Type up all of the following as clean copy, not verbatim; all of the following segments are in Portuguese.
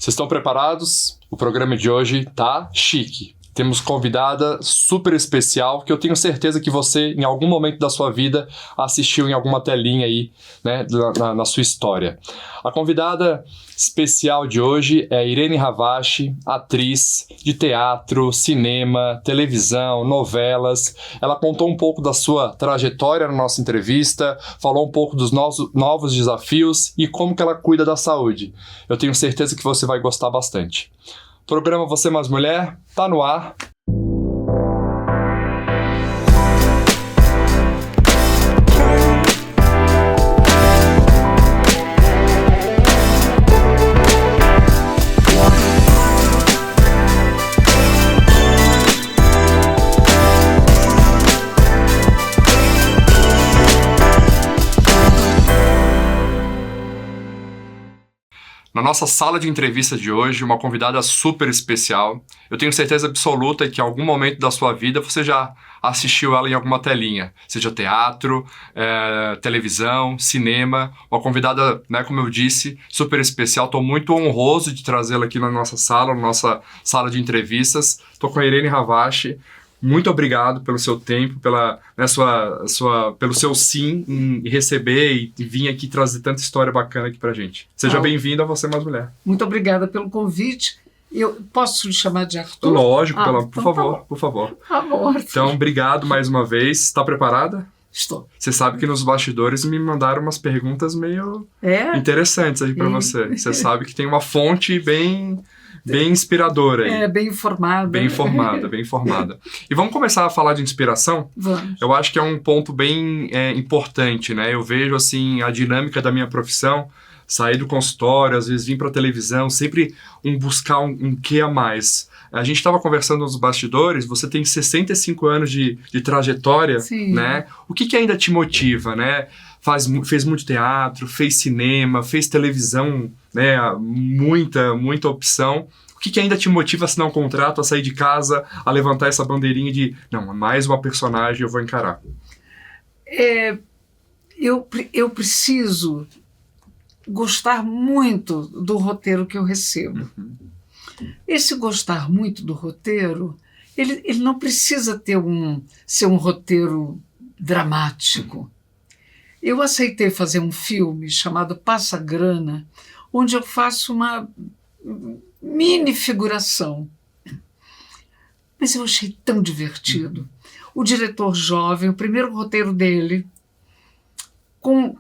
Vocês estão preparados? O programa de hoje tá chique. Temos convidada super especial que eu tenho certeza que você, em algum momento da sua vida, assistiu em alguma telinha aí, né, na sua história. A convidada especial de hoje é Irene Havashi, atriz de teatro, cinema, televisão, novelas. Ela contou um pouco da sua trajetória na nossa entrevista, falou um pouco dos novos desafios e como que ela cuida da saúde. Eu tenho certeza que você vai gostar bastante. O programa Você Mais Mulher tá no ar. Na nossa sala de entrevista de hoje, uma convidada super especial. Eu tenho certeza absoluta que em algum momento da sua vida você já assistiu ela em alguma telinha, seja teatro, televisão, cinema. Uma convidada, né, como eu disse, super especial. Estou muito honroso de trazê-la aqui na nossa sala de entrevistas. Estou com a Irene Havashi. Muito obrigado pelo seu tempo, pelo seu sim em receber e vir aqui trazer tanta história bacana aqui pra gente. Seja bem-vindo a Você Mais Mulher. Muito obrigada pelo convite. Eu posso lhe chamar de Arthur? Lógico, então por favor, por favor. Tá bom, Arthur. Então, obrigado mais uma vez. Está preparada? Estou. Você sabe que nos bastidores me mandaram umas perguntas meio interessantes aí pra você. Você sabe que tem uma fonte bem inspiradora aí. Bem informada. Bem informada. E vamos começar a falar de inspiração? Vamos. Eu acho que é um ponto bem importante, né? Eu vejo, assim, a dinâmica da minha profissão, sair do consultório, às vezes vir para televisão, sempre buscar um quê a mais. A gente estava conversando nos bastidores, você tem 65 anos de trajetória, Sim. Né? O que ainda te motiva, né? Fez muito teatro, fez cinema, fez televisão, né? Muita opção. O que ainda te motiva a assinar um contrato, a sair de casa, a levantar essa bandeirinha de, não, mais uma personagem eu vou encarar? Eu preciso gostar muito do roteiro que eu recebo. Uhum. Esse gostar muito do roteiro, ele não precisa ser um roteiro dramático. Eu aceitei fazer um filme chamado Passa Grana, onde eu faço uma mini figuração. Mas eu achei tão divertido. O diretor jovem, o primeiro roteiro dele, com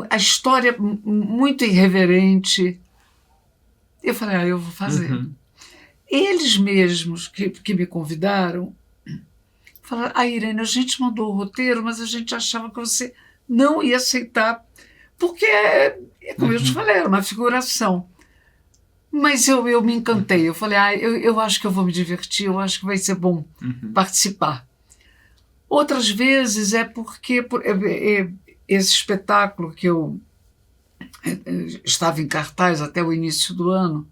a história muito irreverente. Eu falei, eu vou fazer. Uhum. Eles mesmos que me convidaram falaram, Irene, a gente mandou o roteiro, mas a gente achava que você não ia aceitar, porque, como eu te falei, era uma figuração. Mas eu me encantei. Eu falei, eu acho que eu vou me divertir, eu acho que vai ser bom participar. Outras vezes é porque esse espetáculo que eu estava em cartaz até o início do ano,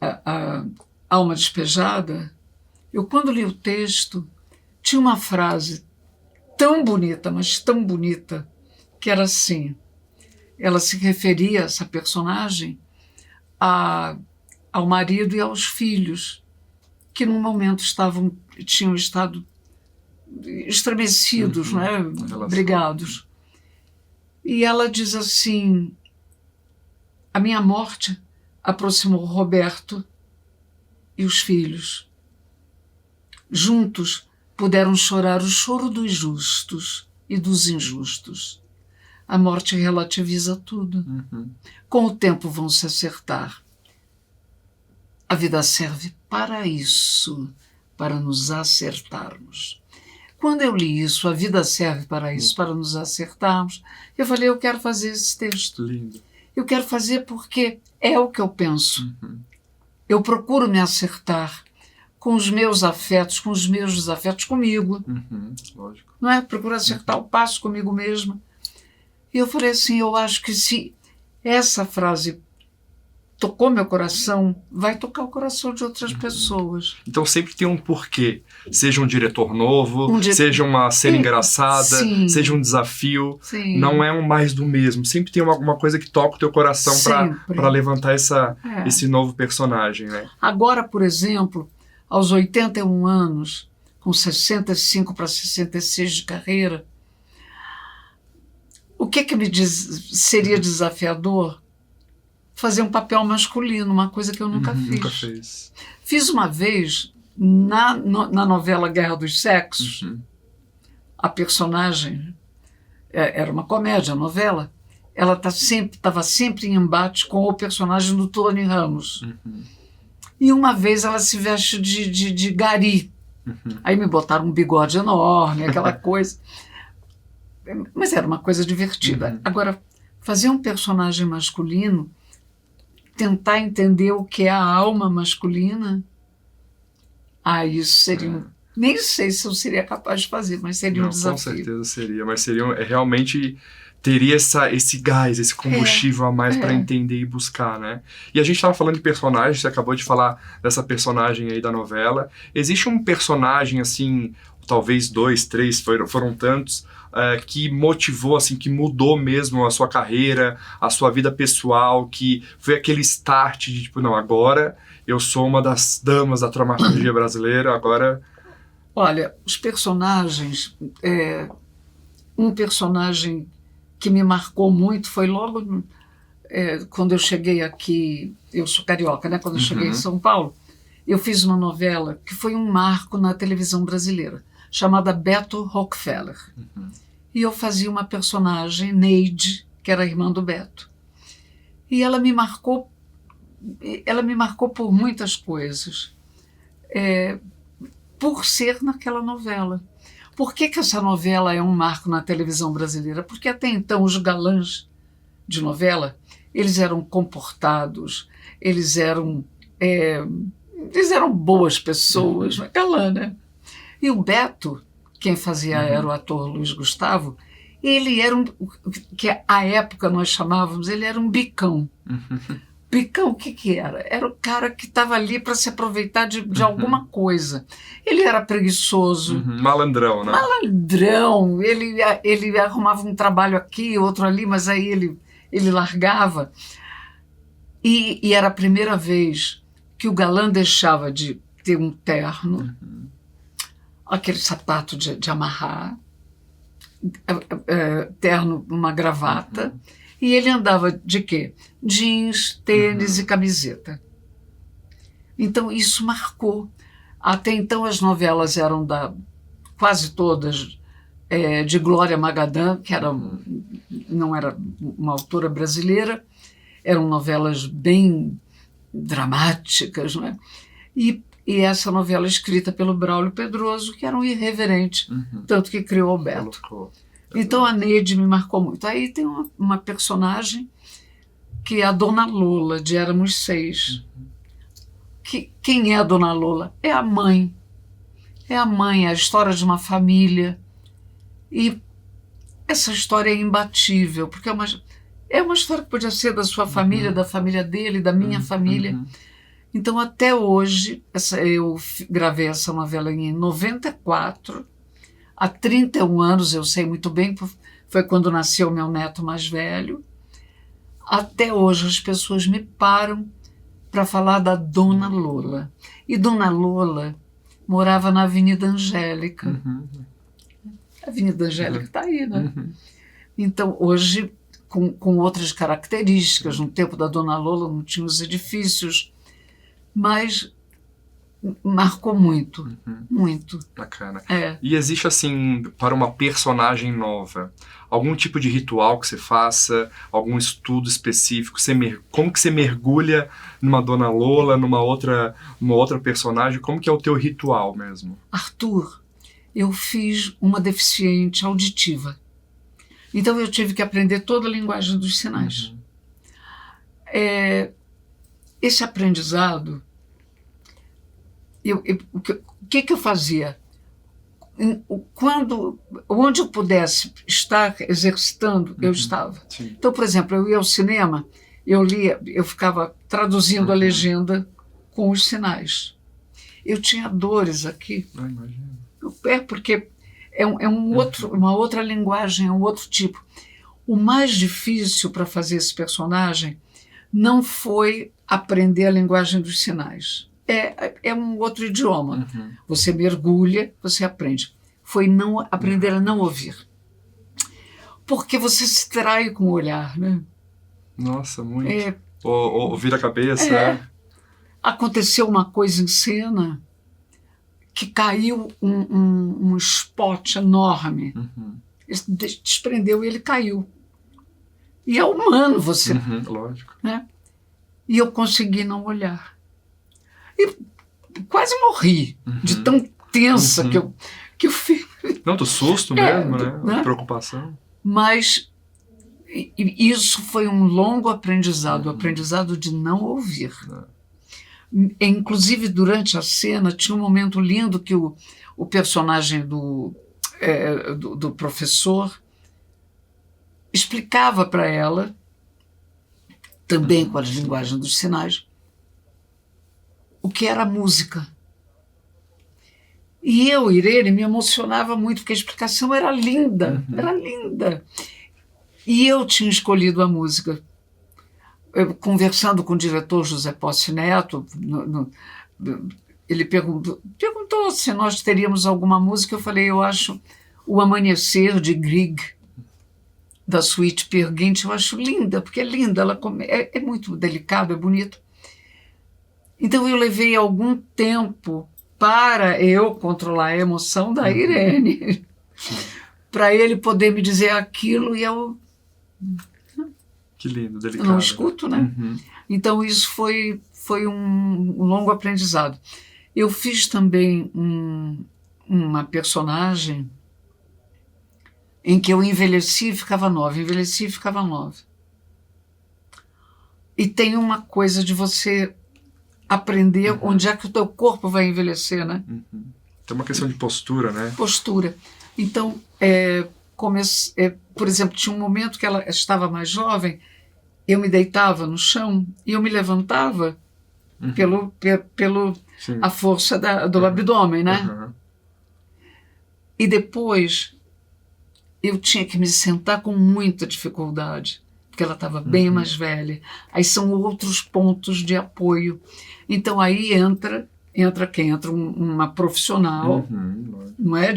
a Alma Despejada, eu, quando li o texto, tinha uma frase tão bonita, mas tão bonita, que era assim, ela se referia, essa personagem, ao marido e aos filhos, que num momento tinham estado estremecidos, né? Brigados. E ela diz assim, a minha morte aproximou Roberto e os filhos. Juntos puderam chorar o choro dos justos e dos injustos. A morte relativiza tudo. Com o tempo vão se acertar. A vida serve para isso, para nos acertarmos. Quando eu li isso, a vida serve para isso, para nos acertarmos, eu falei, eu quero fazer esse texto. Lindo. Eu quero fazer porque é o que eu penso. Eu procuro me acertar com os meus afetos, com os meus desafetos comigo. Lógico. Não é? Procuro acertar o passo comigo mesma. E eu falei assim, eu acho que se essa frase tocou meu coração, vai tocar o coração de outras pessoas. Então sempre tem um porquê. Seja um diretor novo, seja uma cena engraçada, sim, seja um desafio. sim. Não é um mais do mesmo. Sempre tem alguma coisa que toca o teu coração para levantar esse novo personagem, né? Agora, por exemplo, aos 81 anos, com 65 para 66 de carreira, o que me seria desafiador? Fazer um papel masculino, uma coisa que eu nunca fiz. Nunca fez. Fiz uma vez, na novela Guerra dos Sexos, a personagem, era uma comédia, a novela, ela estava sempre em embate com o personagem do Tony Ramos. E uma vez ela se veste de gari. Aí me botaram um bigode enorme, aquela coisa. Mas era uma coisa divertida. Agora, fazer um personagem masculino, tentar entender o que é a alma masculina, isso seria nem sei se eu seria capaz de fazer, mas seria um desafio. Com certeza seria, mas realmente teria esse gás, esse combustível a mais para entender e buscar, né? E a gente estava falando de personagens, você acabou de falar dessa personagem aí da novela. Existe um personagem, assim, talvez 2, 3, foram tantos, que motivou, assim, que mudou mesmo a sua carreira, a sua vida pessoal, que foi aquele start de tipo, não, agora eu sou uma das damas da dramaturgia brasileira, agora... Olha, os personagens, um personagem que me marcou muito foi logo quando eu cheguei aqui, eu sou carioca, né? Quando eu cheguei em São Paulo, eu fiz uma novela que foi um marco na televisão brasileira, chamada Beto Rockefeller. E eu fazia uma personagem, Neide, que era a irmã do Beto. E ela me marcou por muitas coisas, por ser naquela novela. Por que essa novela é um marco na televisão brasileira? Porque até então os galãs de novela, eles eram comportados, eles eram boas pessoas, galã, né? E o Beto, quem fazia era o ator Luiz Gustavo, ele era que à época nós chamávamos, ele era um bicão. Bicão, o que era? Era o cara que estava ali para se aproveitar de alguma coisa. Ele era preguiçoso. Malandrão, né? Malandrão. Ele arrumava um trabalho aqui, outro ali, mas aí ele largava. E era a primeira vez que o galã deixava de ter um terno, aquele sapato de amarrar, terno, uma gravata, e ele andava de quê? Jeans, tênis e camiseta. Então isso marcou. Até então as novelas eram quase todas de Glória Magadã, que não era uma autora brasileira, eram novelas bem dramáticas, não é? E essa novela escrita pelo Braulio Pedroso, que era um irreverente, tanto que criou o Beto. Então a Neide me marcou muito. Aí tem uma personagem que é a Dona Lola, de Éramos Seis. Quem é a Dona Lola? É a mãe. É a mãe, a história de uma família. E essa história é imbatível, porque é uma história que podia ser da sua família, da família dele, da minha família. Então, até hoje, eu gravei essa novela em 94, há 31 anos, eu sei muito bem, foi quando nasceu meu neto mais velho. Até hoje as pessoas me param para falar da Dona Lola. E Dona Lola morava na Avenida Angélica. A Avenida Angélica está aí, né? Então, hoje, com outras características, no tempo da Dona Lola não tinha os edifícios, mas marcou muito, muito. Bacana. E existe, assim, para uma personagem nova, algum tipo de ritual que você faça, algum estudo específico? Como que você mergulha numa Dona Lola, numa outra personagem? Como que é o teu ritual mesmo? Arthur, eu fiz uma deficiente auditiva. Então eu tive que aprender toda a linguagem dos sinais. Esse aprendizado, o que eu fazia? Onde eu pudesse estar exercitando, eu estava. Sim. Então, por exemplo, eu ia ao cinema, eu lia, eu ficava traduzindo a legenda com os sinais. Eu tinha dores aqui. Imagino. Porque é uma outra linguagem, é um outro tipo. O mais difícil para fazer esse personagem não foi aprender a linguagem dos sinais. É um outro idioma. Você mergulha, você aprende. Foi não aprender a não ouvir. Porque você se trai com o olhar, né? Nossa, muito. Ou vira a cabeça. Aconteceu uma coisa em cena que caiu um spot enorme. Ele desprendeu e ele caiu. E é humano você. Lógico. Né? E eu consegui não olhar. E quase morri de tão tensa que eu fiz. Não, do susto mesmo, né? Preocupação. Mas isso foi um longo aprendizado, o aprendizado de não ouvir. Inclusive, durante a cena, tinha um momento lindo que o personagem do professor explicava para ela, também com a linguagem dos sinais, o que era música. E eu, Irene, me emocionava muito, porque a explicação era linda, era linda. E eu tinha escolhido a música. Conversando com o diretor José Posse Neto, ele perguntou se nós teríamos alguma música. Eu falei, eu acho O Amanhecer, de Grieg, da suíte Peer Gynt, eu acho linda, porque é linda, é muito delicado, é bonito. Então eu levei algum tempo para eu controlar a emoção da Irene, para ele poder me dizer aquilo e eu... Que lindo, delicado. Eu não escuto, né? Então isso foi um longo aprendizado. Eu fiz também uma personagem em que eu envelheci e ficava nova, envelheci e ficava nova. E tem uma coisa de você aprender onde é que o teu corpo vai envelhecer, né? Tem uma questão de postura, né? Postura. Então, por exemplo, tinha um momento que ela estava mais jovem, eu me deitava no chão e eu me levantava pelo a força do abdômen, né? E depois eu tinha que me sentar com muita dificuldade, porque ela estava bem mais velha. Aí são outros pontos de apoio. Então aí entra uma profissional, não é,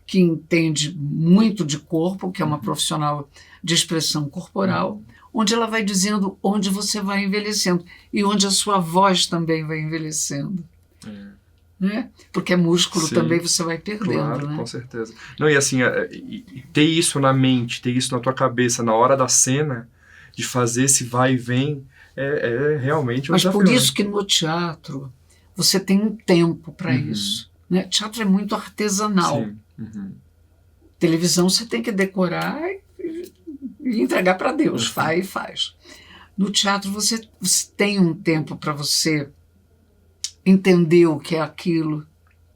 que entende muito de corpo, que é uma profissional de expressão corporal, onde ela vai dizendo onde você vai envelhecendo e onde a sua voz também vai envelhecendo. Né? Porque músculo também você vai perdendo. Claro, né? Com certeza. Não, e assim, ter isso na mente, ter isso na tua cabeça, na hora da cena, de fazer esse vai e vem, é realmente um Mas desafio. por isso que no teatro você tem um tempo para isso. Né? Teatro é muito artesanal. Televisão você tem que decorar e entregar para Deus. Vai e faz. No teatro você tem um tempo para você entender o que é aquilo,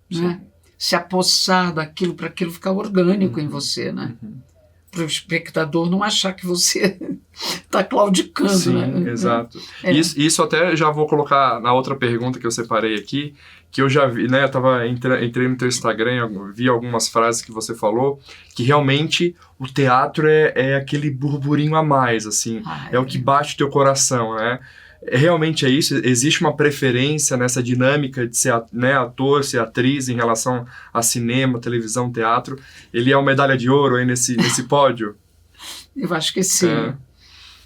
né? Se apossar daquilo para aquilo ficar orgânico em você, né? Para o espectador não achar que você está claudicando. Sim, né? Exato. Isso até já vou colocar na outra pergunta que eu separei aqui, que eu já vi, né? Eu entrei no teu Instagram, vi algumas frases que você falou, que realmente o teatro é aquele burburinho a mais, assim, é o que bate o teu coração, né? Realmente é isso? Existe uma preferência nessa dinâmica de ser, né, ator, ser atriz em relação a cinema, televisão, teatro? Ele é uma medalha de ouro aí nesse pódio? Eu acho que sim.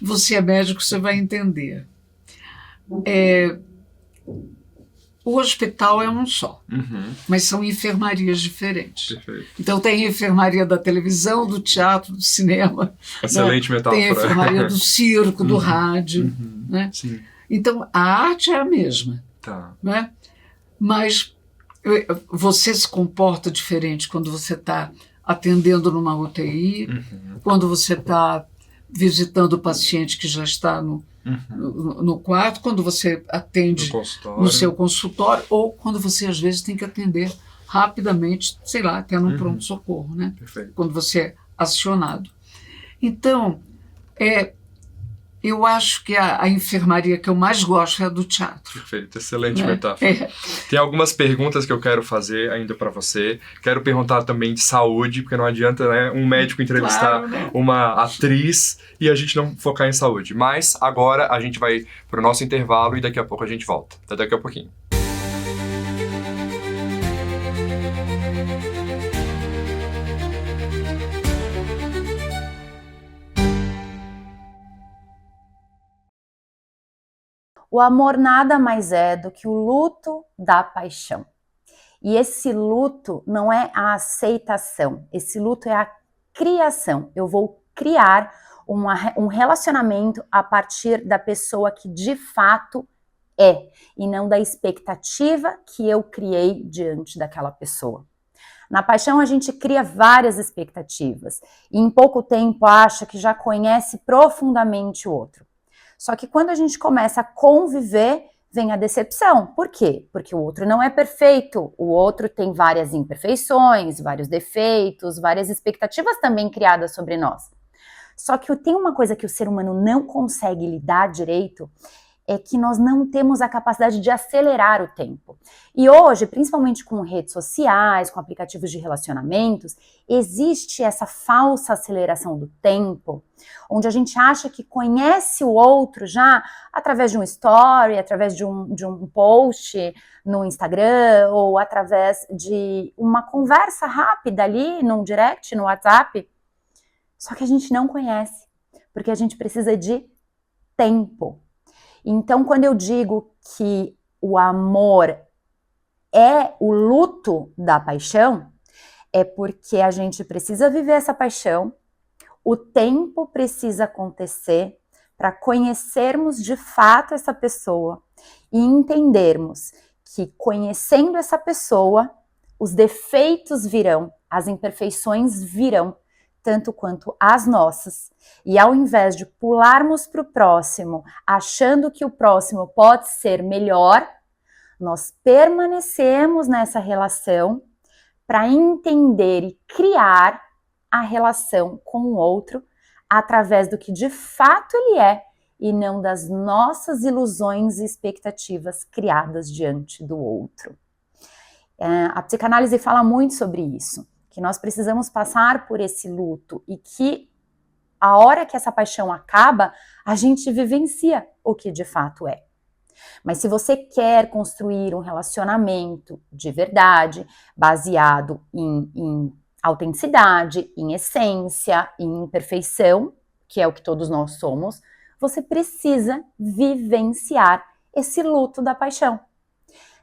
Você é médico, você vai entender. O hospital é um só, mas são enfermarias diferentes. Perfeito. Então tem a enfermaria da televisão, do teatro, do cinema. Excelente, né? Metáfora. Tem a enfermaria do circo, do rádio. Né? Sim. Então a arte é a mesma. Tá. Né? Mas você se comporta diferente quando você está atendendo numa UTI, quando você está visitando o paciente que já está no quarto, quando você atende no seu consultório, ou quando você às vezes tem que atender rapidamente, sei lá, até num pronto-socorro, né? Perfeito. Quando você é acionado. Então, Eu acho que a enfermaria que eu mais gosto é a do teatro. Perfeito, excelente metáfora. Tem algumas perguntas que eu quero fazer ainda para você. Quero perguntar também de saúde, porque não adianta, né, um médico entrevistar uma atriz e a gente não focar em saúde. Mas agora a gente vai para o nosso intervalo e daqui a pouco a gente volta. Até daqui a pouquinho. O amor nada mais é do que o luto da paixão. E esse luto não é a aceitação, esse luto é a criação. Eu vou criar um relacionamento a partir da pessoa que de fato é, e não da expectativa que eu criei diante daquela pessoa. Na paixão a gente cria várias expectativas e em pouco tempo acha que já conhece profundamente o outro. Só que quando a gente começa a conviver, vem a decepção. Por quê? Porque o outro não é perfeito, o outro tem várias imperfeições, vários defeitos, várias expectativas também criadas sobre nós. Só que tem uma coisa que o ser humano não consegue lidar direito, é que nós não temos a capacidade de acelerar o tempo. E hoje, principalmente com redes sociais, com aplicativos de relacionamentos, existe essa falsa aceleração do tempo, onde a gente acha que conhece o outro já através de um story, através de um post no Instagram, ou através de uma conversa rápida ali, num direct, no WhatsApp. Só que a gente não conhece, porque a gente precisa de tempo. Então, quando eu digo que o amor é o luto da paixão, é porque a gente precisa viver essa paixão, o tempo precisa acontecer para conhecermos de fato essa pessoa e entendermos que conhecendo essa pessoa, os defeitos virão, as imperfeições virão, tanto quanto as nossas. E ao invés de pularmos para o próximo, achando que o próximo pode ser melhor, nós permanecemos nessa relação para entender e criar a relação com o outro através do que de fato ele é e não das nossas ilusões e expectativas criadas diante do outro. A psicanálise fala muito sobre isso, que nós precisamos passar por esse luto e que a hora que essa paixão acaba, a gente vivencia o que de fato é. Mas se você quer construir um relacionamento de verdade, baseado em autenticidade, em essência, em imperfeição, que é o que todos nós somos, você precisa vivenciar esse luto da paixão.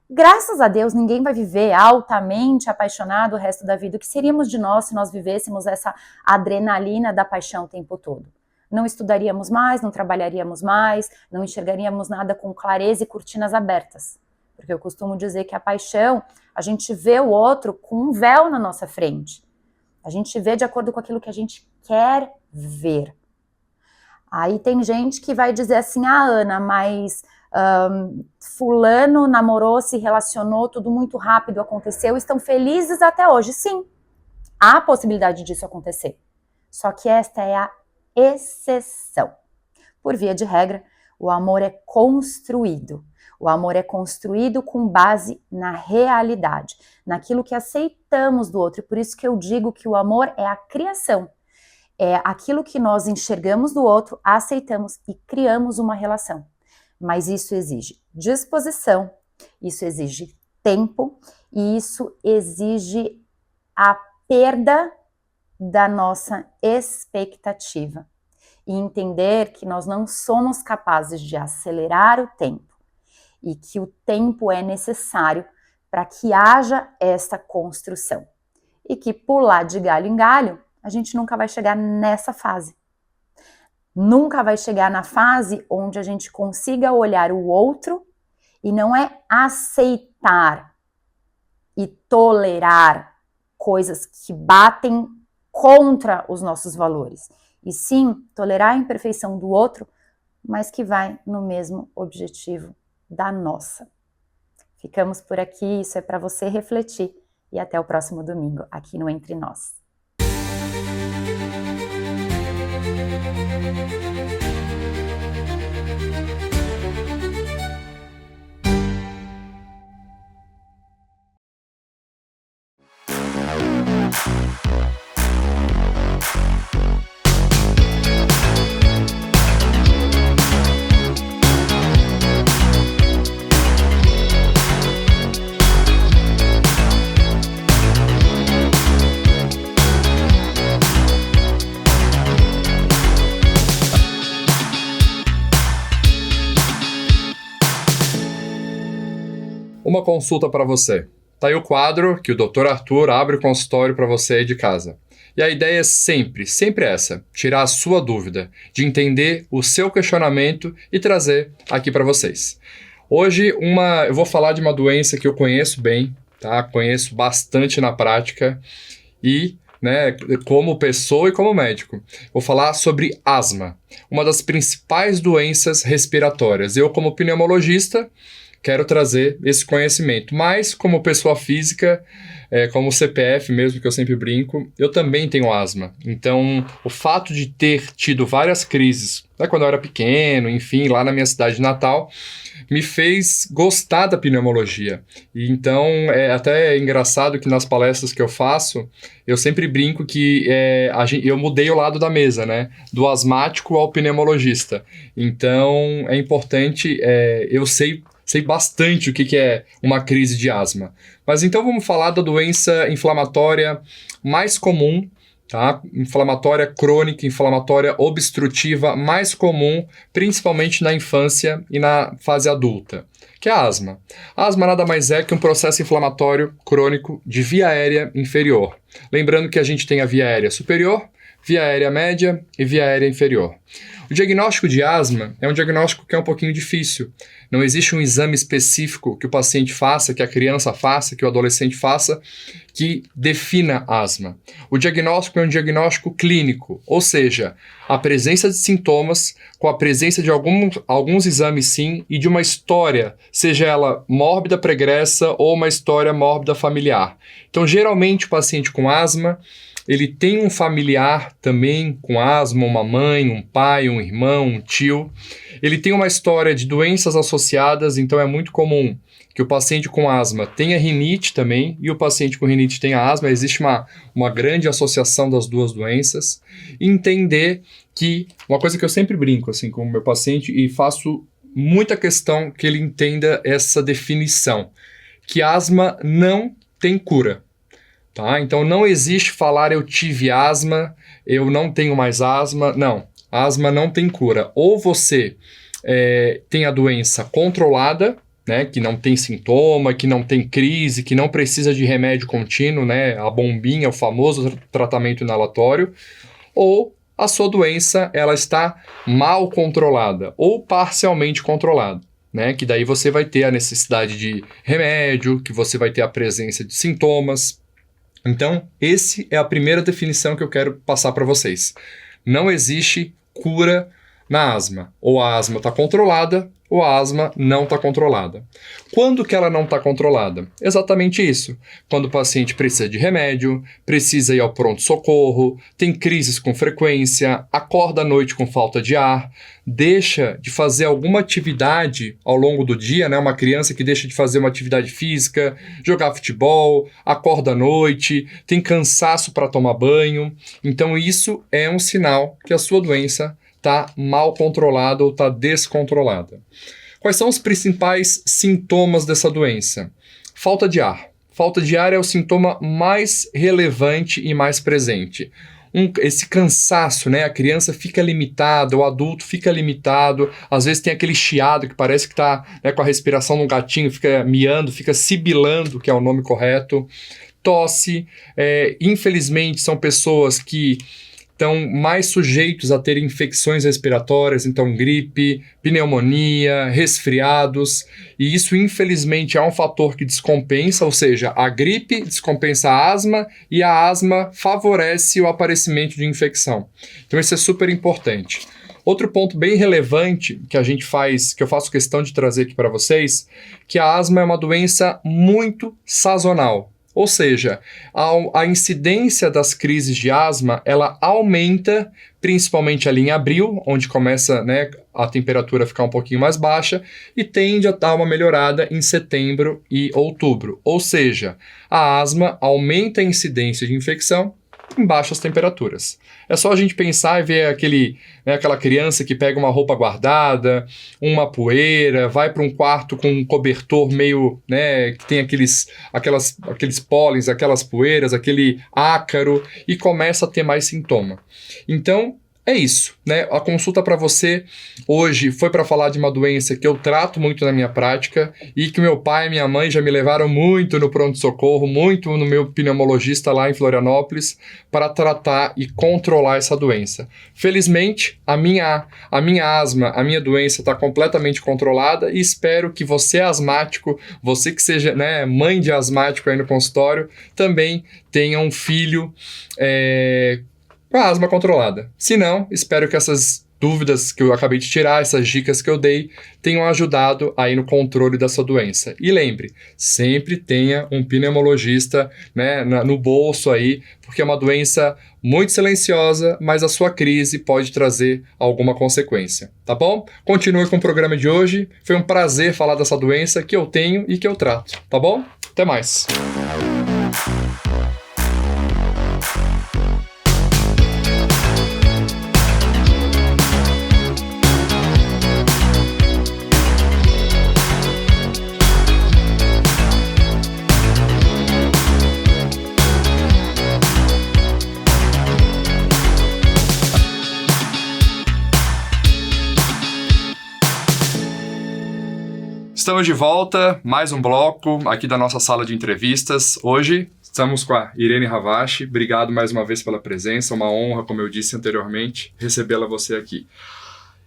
Graças a Deus, ninguém vai viver altamente apaixonado o resto da vida. O que seríamos de nós se nós vivêssemos essa adrenalina da paixão o tempo todo? Não estudaríamos mais, não trabalharíamos mais, não enxergaríamos nada com clareza e cortinas abertas. Porque eu costumo dizer que a paixão, a gente vê o outro com um véu na nossa frente. A gente vê de acordo com aquilo que a gente quer ver. Aí tem gente que vai dizer assim, Ana, mas fulano namorou, se relacionou, tudo muito rápido aconteceu, estão felizes até hoje. Sim, há a possibilidade disso acontecer. Só que esta é a exceção. Por via de regra, o amor é construído. O amor é construído com base na realidade, naquilo que aceitamos do outro. E por isso que eu digo que o amor é a criação. É aquilo que nós enxergamos do outro, aceitamos e criamos uma relação. Mas isso exige disposição, isso exige tempo e isso exige a perda da nossa expectativa. E entender que nós não somos capazes de acelerar o tempo e que o tempo é necessário para que haja esta construção. E que pular de galho em galho, a gente nunca vai chegar nessa fase. Nunca vai chegar na fase onde a gente consiga olhar o outro e não é aceitar e tolerar coisas que batem contra os nossos valores. E sim, tolerar a imperfeição do outro, mas que vai no mesmo objetivo da nossa. Ficamos por aqui, isso é para você refletir. E até o próximo domingo, aqui no Entre Nós. uma consulta para você. Tá aí o quadro que o Dr. Arthur abre o consultório para você aí de casa. E a ideia é sempre essa, tirar a sua dúvida, de entender o seu questionamento e trazer aqui para vocês. Hoje eu vou falar de uma doença que eu conheço bem, tá? Conheço bastante na prática e, né, como pessoa e como médico. Vou falar sobre asma, uma das principais doenças respiratórias. Eu, como pneumologista, quero trazer esse conhecimento, mas como pessoa física, como CPF mesmo, que eu sempre brinco, eu também tenho asma. Então, o fato de ter tido várias crises, quando eu era pequeno, enfim, lá na minha cidade natal, me fez gostar da pneumologia. E então, é até engraçado que nas palestras que eu faço, eu sempre brinco que eu mudei o lado da mesa, né? Do asmático ao pneumologista. Então, é importante, eu sei bastante o que é uma crise de asma. Mas então vamos falar da doença inflamatória mais comum, tá? Inflamatória crônica, inflamatória obstrutiva mais comum, principalmente na infância e na fase adulta, que é a asma. A asma nada mais é que um processo inflamatório crônico de via aérea inferior. Lembrando que a gente tem a via aérea superior, via aérea média e via aérea inferior. O diagnóstico de asma é um diagnóstico que é um pouquinho difícil. Não existe um exame específico que o paciente faça, que a criança faça, que o adolescente faça, que defina asma. O diagnóstico é um diagnóstico clínico, ou seja, a presença de sintomas com a presença de alguns exames sim e de uma história, seja ela mórbida pregressa ou uma história mórbida familiar. Então, geralmente, o paciente com asma, ele tem um familiar também com asma, uma mãe, um pai, um irmão, um tio. Ele tem uma história de doenças associadas, então é muito comum que o paciente com asma tenha rinite também e o paciente com rinite tenha asma. Existe uma grande associação das duas doenças. Entender que, uma coisa que eu sempre brinco assim, com o meu paciente e faço muita questão que ele entenda essa definição, que asma não tem cura. Tá? Então não existe falar eu tive asma, eu não tenho mais asma. Não, asma não tem cura. Ou você tem a doença controlada, né, que não tem sintoma, que não tem crise, que não precisa de remédio contínuo, né, a bombinha, o famoso tratamento inalatório, ou a sua doença ela está mal controlada ou parcialmente controlada. Né, que daí você vai ter a necessidade de remédio, que você vai ter a presença de sintomas. Então, essa é a primeira definição que eu quero passar para vocês. Não existe cura na asma. Ou a asma está controlada, ou a asma não está controlada. Quando que ela não está controlada? Exatamente isso. Quando o paciente precisa de remédio, precisa ir ao pronto-socorro, tem crises com frequência, acorda à noite com falta de ar, deixa de fazer alguma atividade ao longo do dia, né? Uma criança que deixa de fazer uma atividade física, jogar futebol, acorda à noite, tem cansaço para tomar banho. Então isso é um sinal que a sua doença está mal controlada ou está descontrolada. Quais são os principais sintomas dessa doença? Falta de ar. Falta de ar é o sintoma mais relevante e mais presente. Esse cansaço, né? A criança fica limitada, o adulto fica limitado, às vezes tem aquele chiado que parece que está, né, com a respiração no gatinho, fica miando, fica sibilando, que é o nome correto. Tosse, infelizmente são pessoas que estão mais sujeitos a ter infecções respiratórias, então gripe, pneumonia, resfriados, e isso infelizmente é um fator que descompensa, ou seja, a gripe descompensa a asma e a asma favorece o aparecimento de infecção. Então isso é super importante. Outro ponto bem relevante que eu faço questão de trazer aqui para vocês, que a asma é uma doença muito sazonal. Ou seja, a incidência das crises de asma, ela aumenta principalmente ali em abril, onde começa, né, a temperatura a ficar um pouquinho mais baixa, e tende a dar uma melhorada em setembro e outubro. Ou seja, a asma aumenta a incidência de infecção em baixas temperaturas. É só a gente pensar e ver aquela criança que pega uma roupa guardada, uma poeira, vai para um quarto com um cobertor meio, né, que tem aqueles pólens, aquelas poeiras, aquele ácaro, e começa a ter mais sintoma. Então, é isso, né? A consulta para você hoje foi para falar de uma doença que eu trato muito na minha prática e que meu pai e minha mãe já me levaram muito no pronto-socorro, muito no meu pneumologista lá em Florianópolis para tratar e controlar essa doença. Felizmente, a minha asma, a minha doença está completamente controlada e espero que você asmático, você que seja, né, mãe de asmático aí no consultório, também tenha um filho com a asma controlada. Se não, espero que essas dúvidas que eu acabei de tirar, essas dicas que eu dei, tenham ajudado aí no controle da sua doença. E lembre, sempre tenha um pneumologista, né, no bolso aí, porque é uma doença muito silenciosa, mas a sua crise pode trazer alguma consequência, tá bom? Continue com o programa de hoje. Foi um prazer falar dessa doença que eu tenho e que eu trato, tá bom? Até mais! Estamos de volta, mais um bloco aqui da nossa sala de entrevistas. Hoje estamos com a Irene Ravache. Obrigado mais uma vez pela presença, uma honra, como eu disse anteriormente, recebê-la você aqui.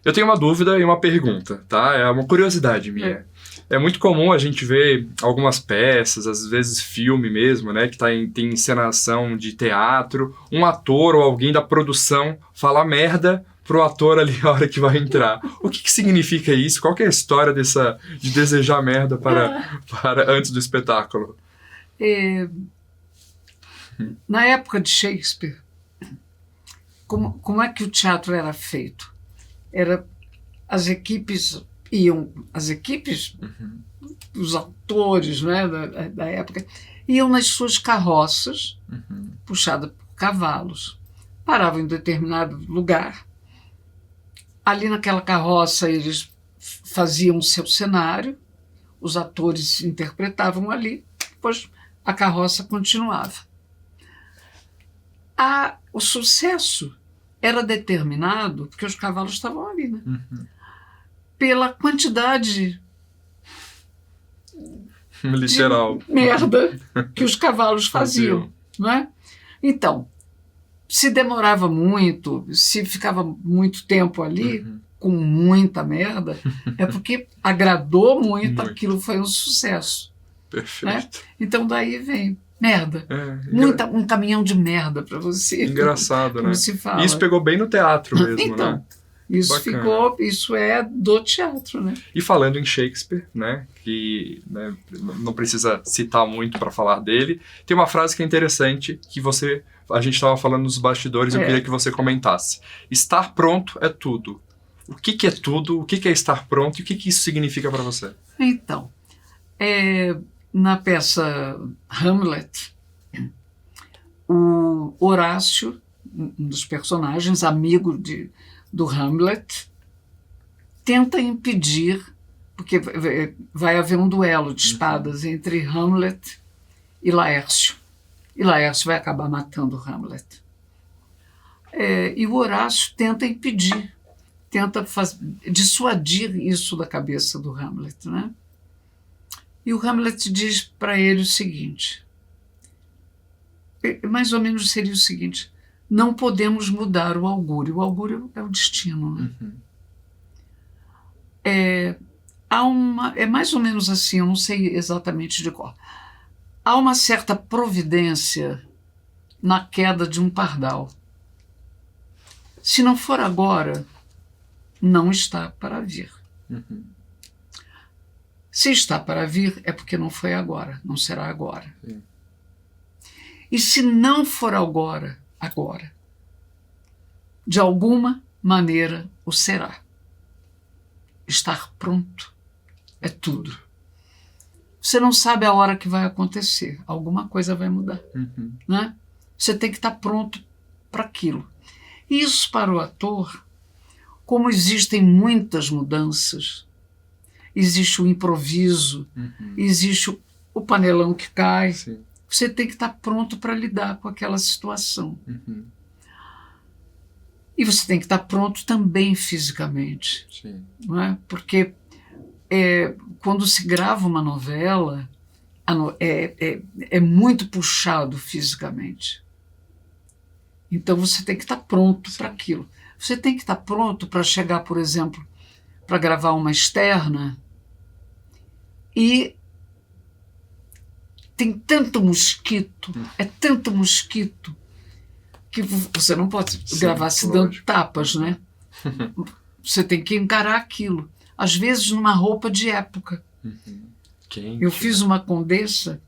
Eu tenho uma dúvida e uma pergunta, tá? É uma curiosidade minha. É muito comum a gente ver algumas peças, às vezes filme mesmo, né, que tem encenação de teatro, um ator ou alguém da produção falar merda pro ator ali a hora que vai entrar. O que significa isso? Qual que é a história de desejar merda para antes do espetáculo? Na época de Shakespeare, como é que o teatro era feito? As equipes, os atores, né, da época, iam nas suas carroças, puxadas por cavalos, paravam em determinado lugar. Ali naquela carroça eles faziam o seu cenário, os atores interpretavam ali, depois a carroça continuava. O sucesso era determinado, porque os cavalos estavam ali, né? Pela quantidade literal de merda que os cavalos faziam, não é? Então, se demorava muito, se ficava muito tempo ali, com muita merda, é porque agradou muito, aquilo foi um sucesso. Perfeito. Né? Então daí vem merda. Um caminhão de merda para você. Engraçado, como né? se fala. Isso pegou bem no teatro mesmo, então, né? Isso é do teatro, né? E falando em Shakespeare, né, que né, não precisa citar muito para falar dele, tem uma frase que é interessante, que a gente estava falando nos bastidores, eu queria que você comentasse. Estar pronto é tudo. O que é tudo? O que é estar pronto? E o que isso significa para você? Então, na peça Hamlet, o Horácio, um dos personagens, amigo do Hamlet, tenta impedir, porque vai haver um duelo de espadas entre Hamlet e Laércio. E Laércio vai acabar matando o Hamlet. E o Horácio tenta impedir, tenta dissuadir isso da cabeça do Hamlet, né? E o Hamlet diz para ele o seguinte, mais ou menos seria o seguinte: não podemos mudar o augúrio. O augúrio é o destino, né? É mais ou menos assim, eu não sei exatamente de qual. Há uma certa providência na queda de um pardal. Se não for agora, não está para vir. Se está para vir, é porque não foi agora, não será agora. Sim. E se não for agora, de alguma maneira o será. Estar pronto é tudo. Você não sabe a hora que vai acontecer, alguma coisa vai mudar. Né? Você tem que estar pronto para aquilo. Isso para o ator, como existem muitas mudanças, existe o improviso, existe o panelão que cai, Sim. Você tem que estar pronto para lidar com aquela situação. E você tem que estar pronto também fisicamente, Sim. não é? Porque quando se grava uma novela, é muito puxado fisicamente. Então você tem que estar pronto para aquilo. Você tem que estar pronto para chegar, por exemplo, para gravar uma externa e tem tanto mosquito, é tanto mosquito, que você não pode gravar se dando tapas, né? Você tem que encarar aquilo. Às vezes numa roupa de época. Quente. Eu fiz uma condessa,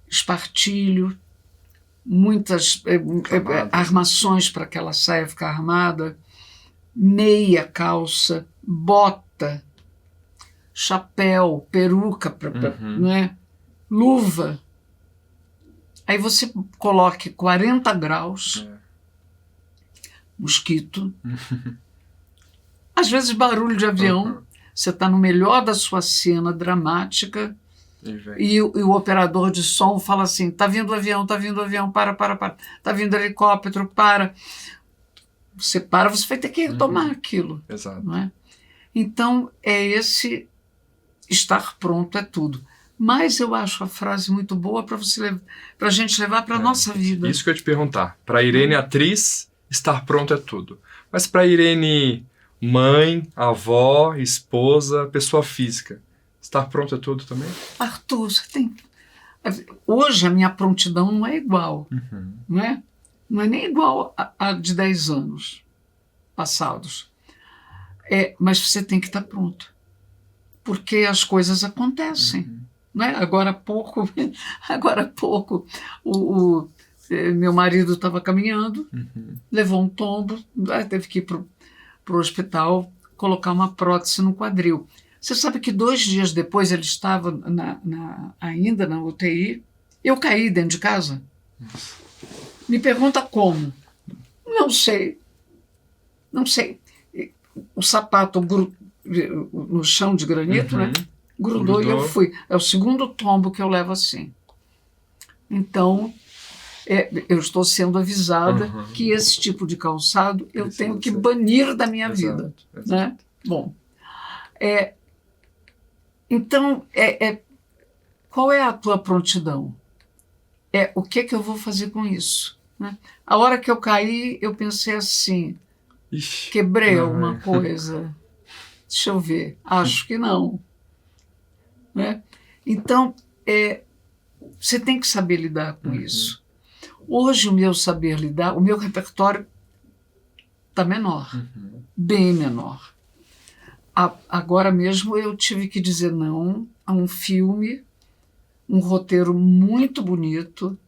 espartilho, muitas armações para aquela saia ficar armada, meia calça, bota, chapéu, peruca, né? Luva. Aí você coloque 40 graus, mosquito, às vezes barulho de avião, você está no melhor da sua cena dramática e o operador de som fala assim, tá vindo avião, para, tá vindo helicóptero, para. Você para, você vai ter que retomar aquilo. Exato. Não é? Então, esse estar pronto é tudo. Mas eu acho a frase muito boa para a gente levar para a nossa vida. Isso que eu ia te perguntar. Para a Irene, atriz, estar pronto é tudo. Mas para a Irene, mãe, avó, esposa, pessoa física, estar pronto é tudo também? Arthur, você tem... Hoje a minha prontidão não é igual. Não é? Não é nem igual a de 10 anos passados. Mas você tem que estar pronto. Porque as coisas acontecem. Né? Agora há pouco, meu marido estava caminhando, levou um tombo, teve que ir para o hospital colocar uma prótese no quadril. Você sabe que 2 dias depois ele estava ainda na UTI, eu caí dentro de casa. Me pergunta como. Não sei. O sapato no chão de granito, né? Grudou e eu fui. É o segundo tombo que eu levo assim. Então, eu estou sendo avisada que esse tipo de calçado eu tenho que banir da minha vida. Né? Bom, então, qual é a tua prontidão? O que eu vou fazer com isso? Né? A hora que eu caí, eu pensei assim, quebrei alguma coisa. Deixa eu ver, acho que não. Né? Então, você tem que saber lidar com isso. Hoje, o meu saber lidar, o meu repertório está menor, bem menor. Agora mesmo eu tive que dizer não a um filme, um roteiro muito bonito,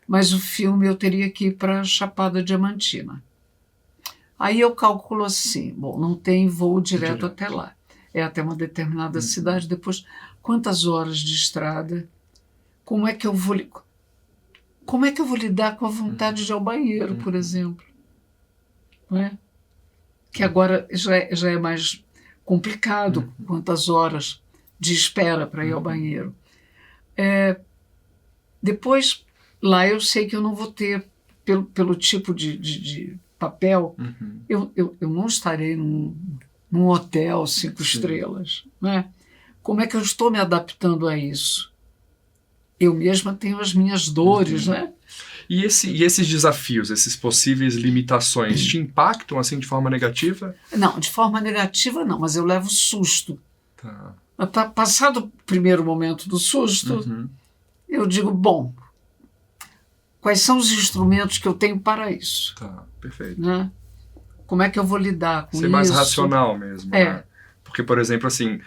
mas o filme eu teria que ir para Chapada Diamantina. Aí eu calculo assim, bom, não tem voo direto até lá. É até uma determinada cidade, depois quantas horas de estrada, como é que eu vou lidar com a vontade de ir ao banheiro, por exemplo? Não é? Que agora já é mais complicado, quantas horas de espera para ir ao banheiro. Depois, lá eu sei que eu não vou ter, pelo tipo de papel, eu não estarei num hotel 5 estrelas. Né? Como é que eu estou me adaptando a isso? Eu mesma tenho as minhas dores, né? E esses desafios, essas possíveis limitações, te impactam assim de forma negativa? Não, de forma negativa não, mas eu levo susto. Tá. Passado o primeiro momento do susto, eu digo, bom, quais são os instrumentos que eu tenho para isso? Tá, perfeito. Né? Como é que eu vou lidar com isso? Ser mais racional mesmo, né? Porque, por exemplo, assim,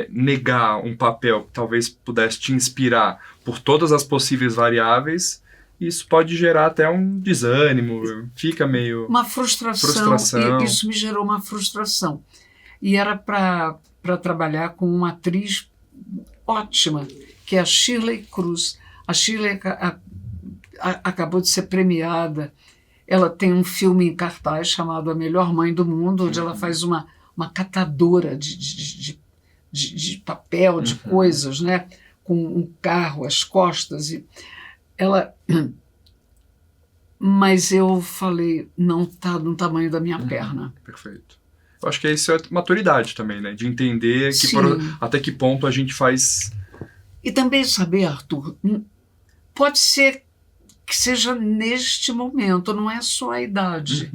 negar um papel que talvez pudesse te inspirar por todas as possíveis variáveis, isso pode gerar até um desânimo, fica meio... Uma frustração. Isso me gerou uma frustração. E era para trabalhar com uma atriz ótima, que é a Shirley Cruz. A Shirley acabou de ser premiada. Ela tem um filme em cartaz chamado A Melhor Mãe do Mundo, onde ela faz uma catadora de papel, de coisas, né? Com um carro às costas. E ela Mas eu falei, não está no tamanho da minha perna. Perfeito. Eu acho que isso é maturidade também, né? De entender que até que ponto a gente faz... E também saber, Arthur, pode ser que seja neste momento, não é só a idade.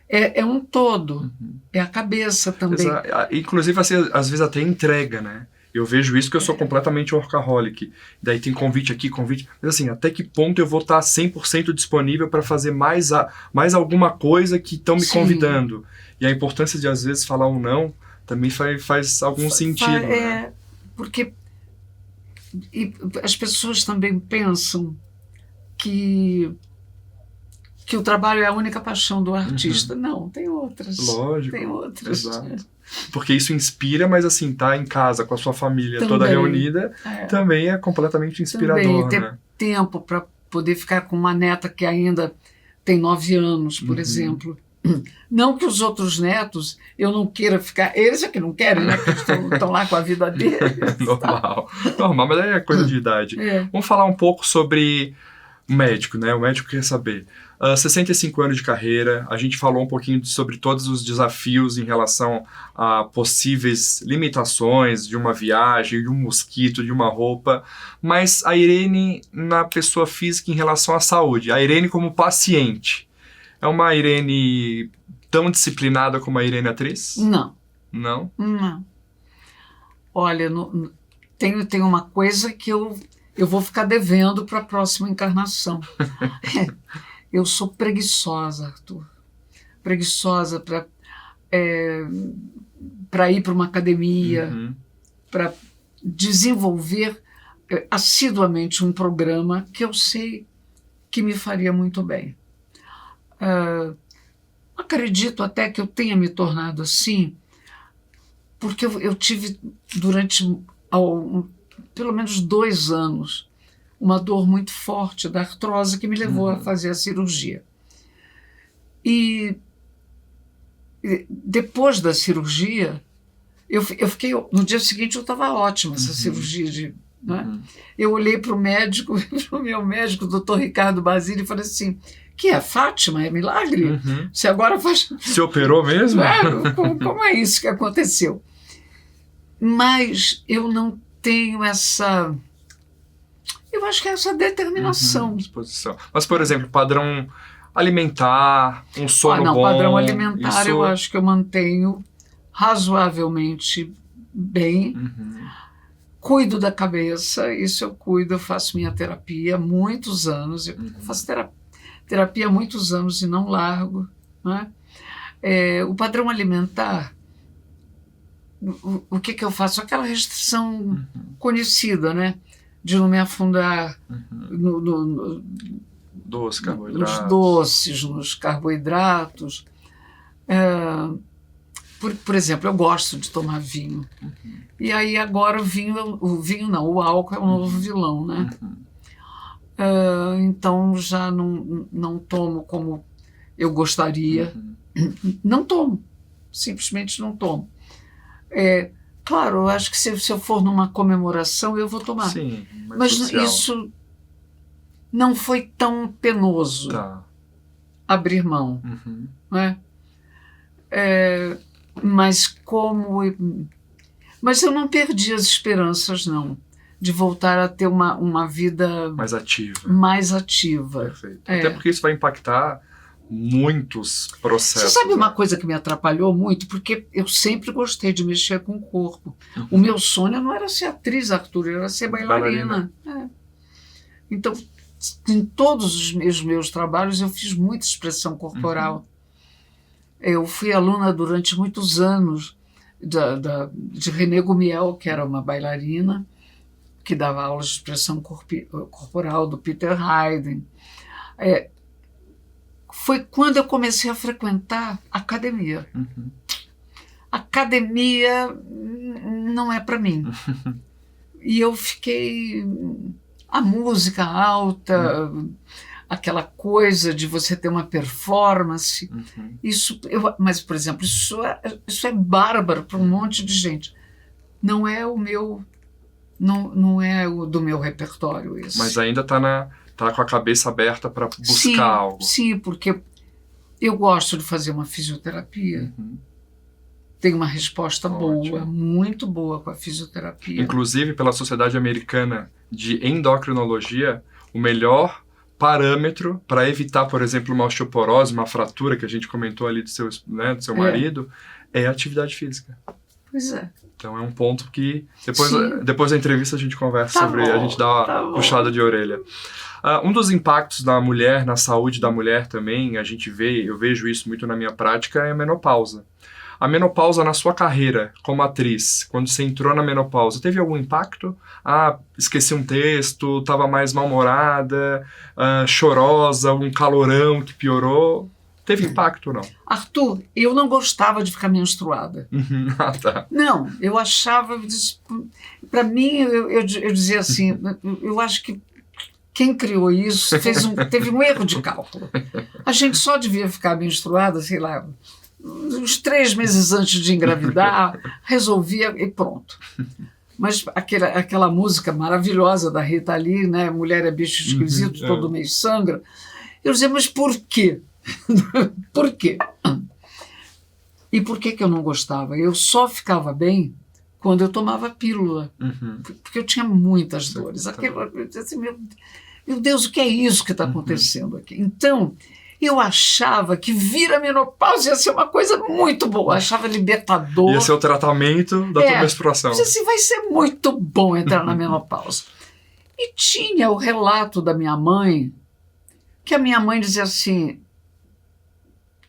É um todo. É a cabeça também. Inclusive, assim, às vezes até entrega, né? Eu vejo isso que eu sou completamente workaholic. Daí tem convite aqui, convite... Mas assim, até que ponto eu vou estar 100% disponível para fazer mais alguma coisa que estão me convidando? E a importância de, às vezes, falar um não também faz algum sentido. Né? Porque as pessoas também pensam que o trabalho é a única paixão do artista. Não, tem outras. Lógico. Tem outras. Exato. Porque isso inspira, mas assim, tá em casa com a sua família toda reunida, também é completamente inspirador. Também ter tempo para poder ficar com uma neta que ainda tem 9 anos, por exemplo. Não que os outros netos eu não queira ficar, eles é que não querem, né? Que estão lá com a vida deles. Normal, mas aí é coisa de idade. Vamos falar um pouco sobre o médico, né? O médico quer saber. 65 anos de carreira, a gente falou um pouquinho sobre todos os desafios em relação a possíveis limitações de uma viagem, de um mosquito, de uma roupa, mas a Irene na pessoa física em relação à saúde, a Irene como paciente, é uma Irene tão disciplinada como a Irene atriz? Não. Não? Não. Olha, tem uma coisa que eu vou ficar devendo para a próxima encarnação. Eu sou preguiçosa, Arthur. Preguiçosa para ir para uma academia, para desenvolver assiduamente um programa que eu sei que me faria muito bem. Acredito até que eu tenha me tornado assim, porque eu tive durante pelo menos 2 anos uma dor muito forte da artrose que me levou a fazer a cirurgia. E depois da cirurgia, eu fiquei... No dia seguinte eu estava ótima, essa cirurgia. Né? Eu olhei para o médico, para o meu médico, o doutor Ricardo Basile, e falei assim, que é Fátima? É milagre? Você agora faz... Se operou mesmo? Como é isso que aconteceu? Mas eu não tenho essa... Eu acho que é essa determinação. Disposição. Mas, por exemplo, padrão alimentar, um sono bom... Padrão alimentar isso... eu acho que eu mantenho razoavelmente bem. Cuido da cabeça, isso eu cuido, eu faço minha terapia há muitos anos. Eu faço terapia há muitos anos e não largo. Né? O padrão alimentar, o que eu faço? Aquela restrição conhecida, né? De não me afundar nos doces, nos carboidratos. Por exemplo, eu gosto de tomar vinho. E aí agora o álcool é um novo vilão, né? Então já não tomo como eu gostaria. Não tomo, simplesmente não tomo. Claro, eu acho que se eu for numa comemoração, eu vou tomar. Sim, mas social. Isso não foi tão penoso abrir mão. Né? Mas eu não perdi as esperanças, não, de voltar a ter uma vida mais ativa. Perfeito. Até porque isso vai impactar muitos processos. Você sabe uma coisa que me atrapalhou muito? Porque eu sempre gostei de mexer com o corpo. O meu sonho não era ser atriz, Arthur, era ser bailarina. Então, em todos os meus trabalhos, eu fiz muita expressão corporal. Eu fui aluna durante muitos anos de René Gumiel, que era uma bailarina, que dava aulas de expressão corporal, do Peter Haydn. Foi quando eu comecei a frequentar academia. Academia não é para mim. E eu fiquei... A música alta, aquela coisa de você ter uma performance, mas, por exemplo, isso é bárbaro para um monte de gente. Não é o meu... Não é o do meu repertório isso. Mas ainda está tá com a cabeça aberta para buscar sim, algo. Sim, porque eu gosto de fazer uma fisioterapia. Tenho uma resposta boa, muito boa com a fisioterapia. Inclusive, pela Sociedade Americana de Endocrinologia, o melhor parâmetro para evitar, por exemplo, uma osteoporose, uma fratura que a gente comentou ali do seu marido, é a atividade física. Pois é. Então é um ponto que depois da entrevista a gente conversa sobre, a gente dá uma puxada de orelha. Um dos impactos da mulher, na saúde da mulher também, eu vejo isso muito na minha prática, é a menopausa. A menopausa na sua carreira como atriz, quando você entrou na menopausa, teve algum impacto? Esqueci um texto, estava mais mal-humorada, chorosa, um calorão que piorou. Teve impacto ou não? Arthur, eu não gostava de ficar menstruada. Tá. Não, eu achava... Para mim, eu dizia assim, eu acho que quem criou isso teve um erro de cálculo. A gente só devia ficar menstruada, sei lá, uns 3 meses antes de engravidar, resolvia e pronto. Mas aquela música maravilhosa da Rita Lee, né? Mulher é bicho esquisito, todo mês sangra. Eu dizia, mas por quê? Por quê? E por que eu não gostava? Eu só ficava bem quando eu tomava pílula, porque eu tinha muitas dores. Assim, meu Deus, o que é isso que está acontecendo aqui? Então, eu achava que vir a menopausa ia ser uma coisa muito boa, achava libertador. Ia ser o tratamento da tua menstruação. Assim, vai ser muito bom entrar na menopausa. E tinha o relato da minha mãe, que a minha mãe dizia assim,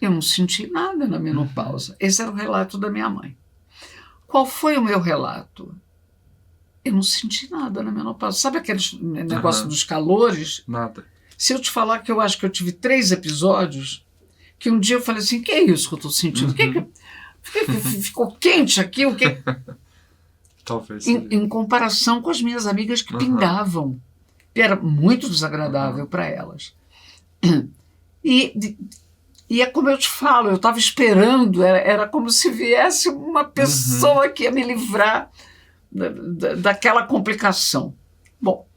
eu não senti nada na menopausa. Esse era o relato da minha mãe. Qual foi o meu relato? Eu não senti nada na menopausa. Sabe aquele negócio dos calores? Nada. Se eu te falar que eu acho que eu tive 3 episódios, que um dia eu falei assim, que é isso que eu estou sentindo? Ficou quente aqui? O que? Talvez. Em comparação com as minhas amigas que pingavam. Era muito desagradável para elas. E é como eu te falo, eu estava esperando, era como se viesse uma pessoa que ia me livrar daquela complicação. Bom,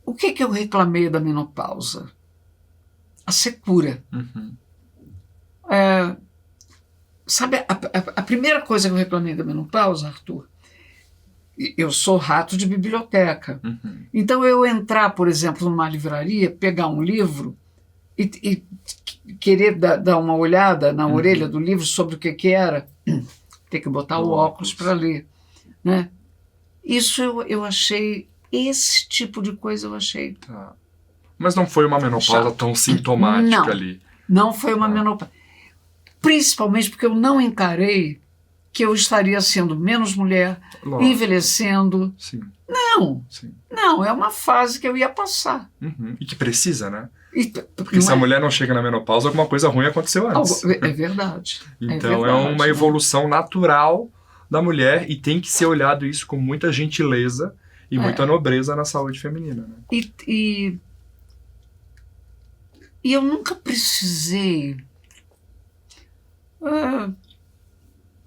o que eu reclamei da menopausa? A secura. Sabe, a primeira coisa que eu reclamei da menopausa, Arthur, eu sou rato de biblioteca. Então eu entrar, por exemplo, numa livraria, pegar um livro e querer dar uma olhada na orelha do livro sobre o que era, ter que botar o óculos para ler. Né? Isso eu achei, esse tipo de coisa eu achei. Tá. Mas não foi uma menopausa tão sintomática ali. Não foi uma menopausa. Principalmente porque eu não encarei que eu estaria sendo menos mulher, envelhecendo. Sim. Não, é uma fase que eu ia passar. E que precisa, né? Porque se a mulher não chega na menopausa, alguma coisa ruim aconteceu antes. É verdade. Então é uma evolução natural da mulher e tem que ser olhado isso com muita gentileza e muita nobreza na saúde feminina. Né? E eu nunca precisei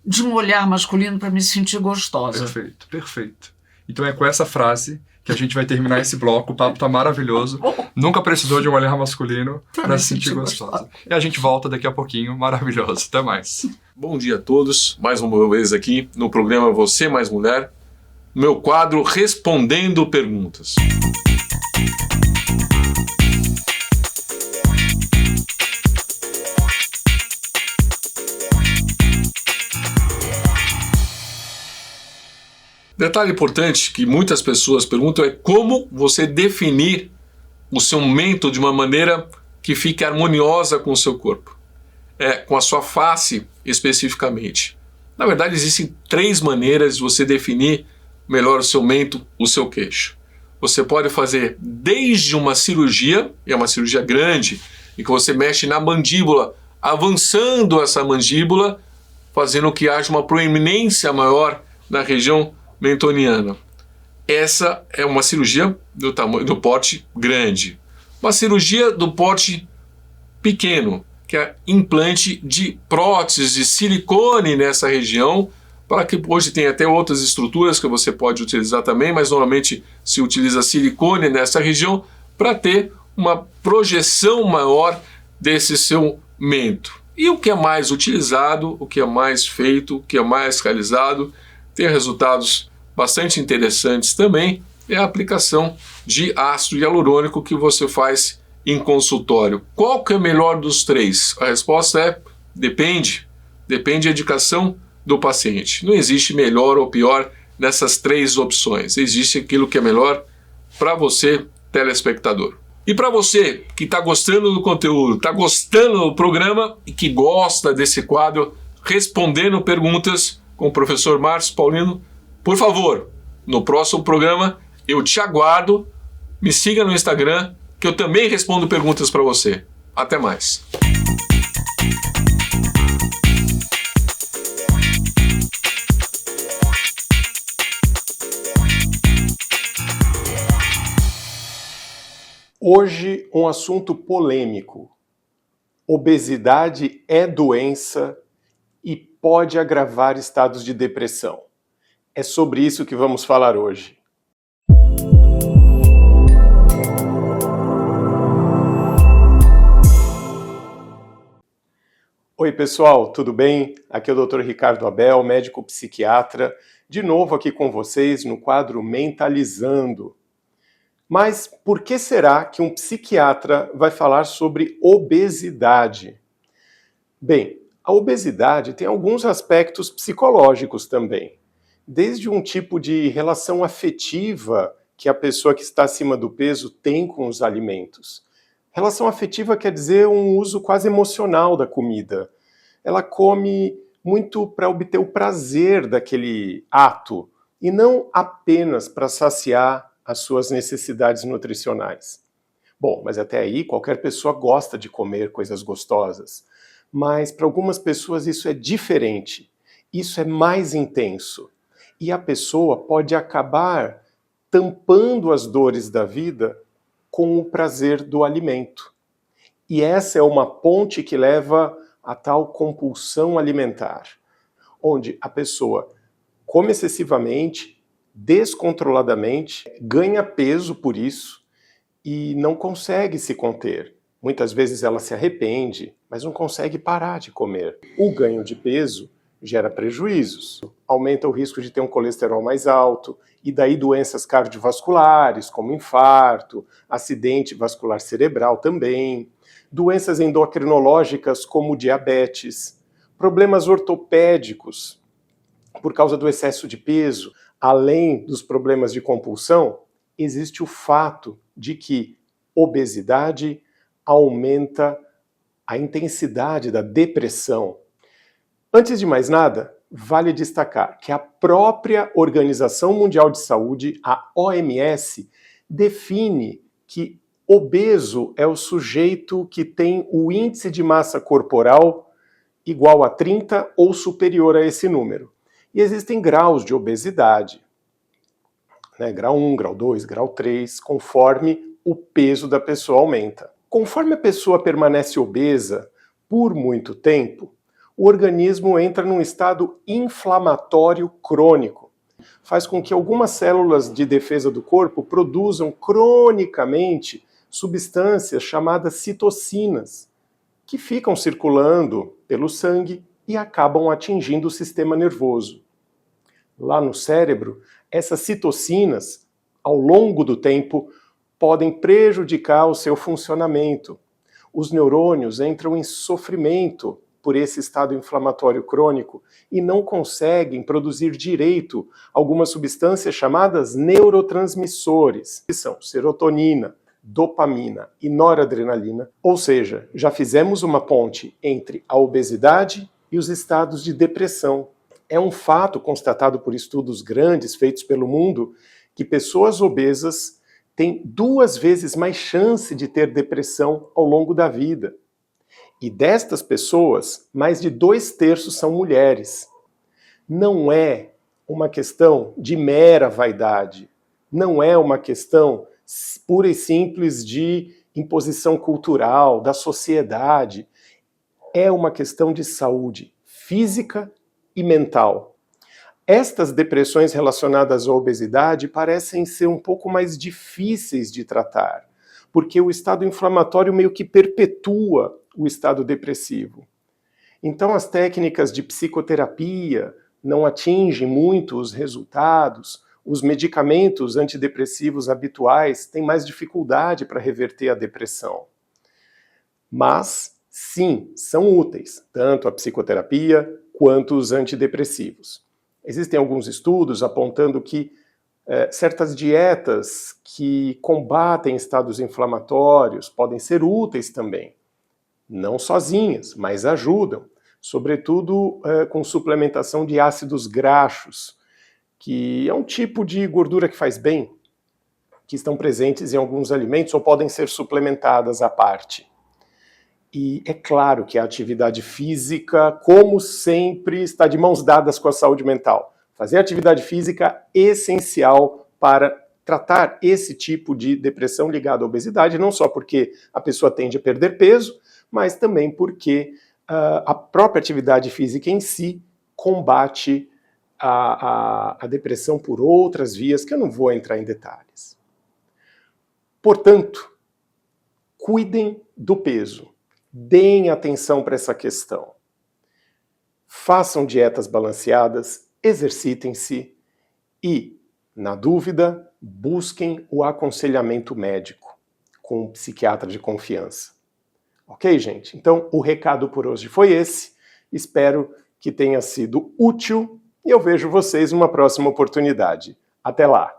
de um olhar masculino para me sentir gostosa. Perfeito. Então é com essa frase que a gente vai terminar esse bloco. O papo tá maravilhoso. Nunca precisou de um olhar masculino para se sentir gostosa. E a gente volta daqui a pouquinho. Maravilhoso. Até mais. Bom dia a todos. Mais uma vez aqui no programa Você Mais Mulher. Meu quadro Respondendo Perguntas. Detalhe importante que muitas pessoas perguntam é como você definir o seu mento de uma maneira que fique harmoniosa com o seu corpo. Com a sua face especificamente. Na verdade, existem 3 maneiras de você definir melhor o seu mento, o seu queixo. Você pode fazer desde uma cirurgia, e é uma cirurgia grande, e que você mexe na mandíbula, avançando essa mandíbula, fazendo que haja uma proeminência maior na região mentoniana. Essa é uma cirurgia do porte grande. Uma cirurgia do porte pequeno, que é implante de prótese de silicone nessa região, para que hoje tem até outras estruturas que você pode utilizar também, mas normalmente se utiliza silicone nessa região para ter uma projeção maior desse seu mento. E o que é mais utilizado, o que é mais feito, o que é mais realizado, tem resultados bastante interessantes também, é a aplicação de ácido hialurônico que você faz em consultório. Qual que é o melhor dos três? A resposta é depende. Depende da indicação do paciente. Não existe melhor ou pior nessas três opções. Existe aquilo que é melhor para você, telespectador. E para você que está gostando do conteúdo, está gostando do programa e que gosta desse quadro Respondendo Perguntas com o professor Márcio Paulino, por favor, no próximo programa eu te aguardo. Me siga no Instagram, que eu também respondo perguntas para você. Até mais. Hoje, um assunto polêmico. Obesidade é doença e pode agravar estados de depressão. É sobre isso que vamos falar hoje. Oi pessoal, tudo bem? Aqui é o Dr. Ricardo Abel, médico psiquiatra, de novo aqui com vocês no quadro Mentalizando. Mas por que será que um psiquiatra vai falar sobre obesidade? Bem, a obesidade tem alguns aspectos psicológicos também. Desde um tipo de relação afetiva que a pessoa que está acima do peso tem com os alimentos. Relação afetiva quer dizer um uso quase emocional da comida. Ela come muito para obter o prazer daquele ato e não apenas para saciar as suas necessidades nutricionais. Bom, mas até aí qualquer pessoa gosta de comer coisas gostosas, mas para algumas pessoas isso é diferente, isso é mais intenso, e a pessoa pode acabar tampando as dores da vida com o prazer do alimento. E essa é uma ponte que leva a tal compulsão alimentar, onde a pessoa come excessivamente, descontroladamente, ganha peso por isso e não consegue se conter. Muitas vezes ela se arrepende, mas não consegue parar de comer. O ganho de peso gera prejuízos, aumenta o risco de ter um colesterol mais alto e daí doenças cardiovasculares, como infarto, acidente vascular cerebral também, doenças endocrinológicas como diabetes, problemas ortopédicos por causa do excesso de peso. Além dos problemas de compulsão, existe o fato de que obesidade aumenta a intensidade da depressão. Antes de mais nada, vale destacar que a própria Organização Mundial de Saúde, a OMS, define que obeso é o sujeito que tem o índice de massa corporal igual a 30 ou superior a esse número. E existem graus de obesidade, né? Grau 1, grau 2, grau 3, conforme o peso da pessoa aumenta. Conforme a pessoa permanece obesa por muito tempo, o organismo entra num estado inflamatório crônico. Faz com que algumas células de defesa do corpo produzam cronicamente substâncias chamadas citocinas, que ficam circulando pelo sangue e acabam atingindo o sistema nervoso. Lá no cérebro, essas citocinas, ao longo do tempo, podem prejudicar o seu funcionamento. Os neurônios entram em sofrimento por esse estado inflamatório crônico e não conseguem produzir direito algumas substâncias chamadas neurotransmissores, que são serotonina, dopamina e noradrenalina. Ou seja, já fizemos uma ponte entre a obesidade e os estados de depressão. É um fato constatado por estudos grandes feitos pelo mundo que pessoas obesas têm 2 vezes mais chance de ter depressão ao longo da vida. E destas pessoas, mais de 2/3 são mulheres. Não é uma questão de mera vaidade, não é uma questão pura e simples de imposição cultural, da sociedade. É uma questão de saúde física e mental. Estas depressões relacionadas à obesidade parecem ser um pouco mais difíceis de tratar, porque o estado inflamatório meio que perpetua o estado depressivo. Então as técnicas de psicoterapia não atingem muito os resultados, os medicamentos antidepressivos habituais têm mais dificuldade para reverter a depressão. Mas, sim, são úteis, tanto a psicoterapia quanto os antidepressivos. Existem alguns estudos apontando que certas dietas que combatem estados inflamatórios podem ser úteis também. Não sozinhas, mas ajudam, sobretudo com suplementação de ácidos graxos, que é um tipo de gordura que faz bem, que estão presentes em alguns alimentos ou podem ser suplementadas à parte. E é claro que a atividade física, como sempre, está de mãos dadas com a saúde mental. Fazer atividade física é essencial para tratar esse tipo de depressão ligada à obesidade, não só porque a pessoa tende a perder peso, mas também porque a própria atividade física em si combate a depressão por outras vias, que eu não vou entrar em detalhes. Portanto, cuidem do peso. Deem atenção para essa questão. Façam dietas balanceadas, exercitem-se e, na dúvida, busquem o aconselhamento médico com um psiquiatra de confiança. Ok, gente? Então, o recado por hoje foi esse. Espero que tenha sido útil e eu vejo vocês numa próxima oportunidade. Até lá!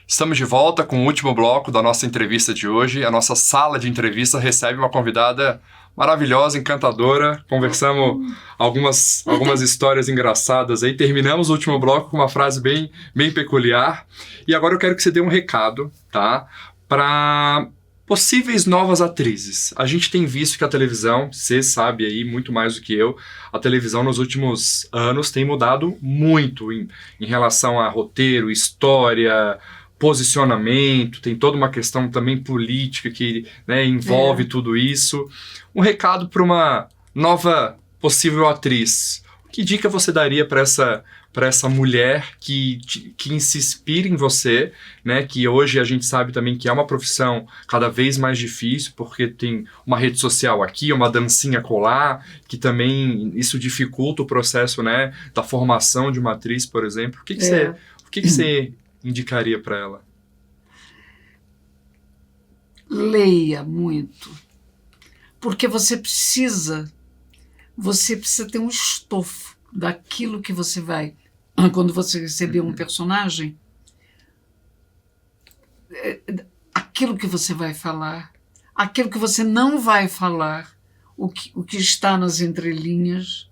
Estamos de volta com o último bloco da nossa entrevista de hoje. A nossa sala de entrevista recebe uma convidada maravilhosa, encantadora. Conversamos algumas histórias engraçadas aí. Terminamos o último bloco com uma frase bem peculiar. E agora eu quero que você dê um recado, tá? Para possíveis novas atrizes. A gente tem visto que a televisão, você sabe aí muito mais do que eu, a televisão nos últimos anos tem mudado muito em relação a roteiro, história, posicionamento, tem toda uma questão também política que, né, envolve tudo isso. Um recado para uma nova possível atriz. Que dica você daria para essa mulher que se inspira em você, né? Que hoje a gente sabe também que é uma profissão cada vez mais difícil, porque tem uma rede social aqui, uma dancinha colar, que também isso dificulta o processo, né, da formação de uma atriz, por exemplo. O que você indicaria para ela? Leia muito, porque você precisa ter um estofo daquilo que você vai, quando você receber um personagem, aquilo que você vai falar, aquilo que você não vai falar, o que está nas entrelinhas.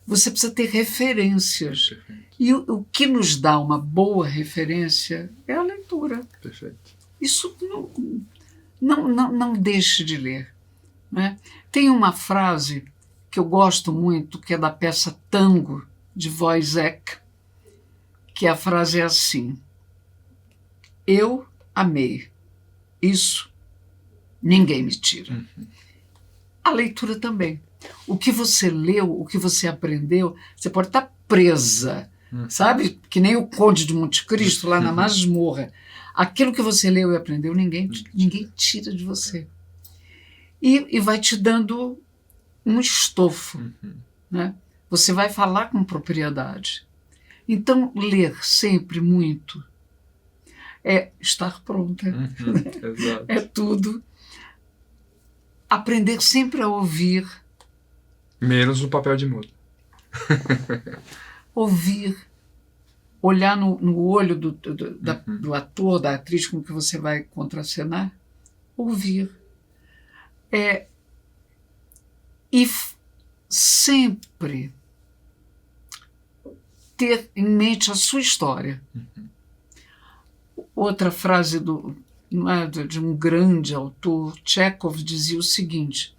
Você precisa ter referências. Perfeito. E o que nos dá uma boa referência é a leitura. Perfeito. Isso não deixe de ler. Né? Tem uma frase que eu gosto muito, que é da peça Tango, de Wojciech, que a frase é assim: eu amei, isso ninguém me tira. A leitura também. O que você leu, o que você aprendeu, você pode estar presa, sabe? Que nem o Conde de Monte Cristo, lá na masmorra. Aquilo que você leu e aprendeu, ninguém tira de você. E vai te dando um estofo. Né? Você vai falar com propriedade. Então, ler sempre muito é estar pronta. Exato. É tudo. Aprender sempre a ouvir. Menos no papel de mudo. Ouvir. Olhar no olho do ator, da atriz com que você vai contracenar. Ouvir. E sempre ter em mente a sua história. Outra frase de um grande autor, Chekhov, dizia o seguinte: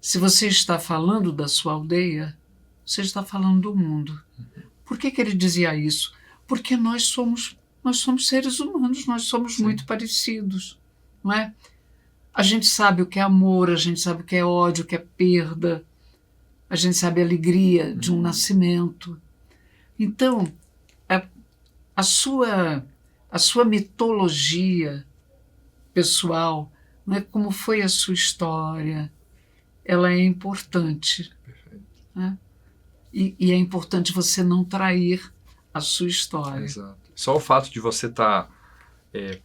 se você está falando da sua aldeia, você está falando do mundo. Por que ele dizia isso? Porque nós somos seres humanos, nós somos muito parecidos, não é? A gente sabe o que é amor, a gente sabe o que é ódio, o que é perda, a gente sabe a alegria de um nascimento. Então, a sua mitologia pessoal, né, como foi a sua história, ela é importante. Né? E é importante você não trair a sua história. Exato. Só o fato de você estar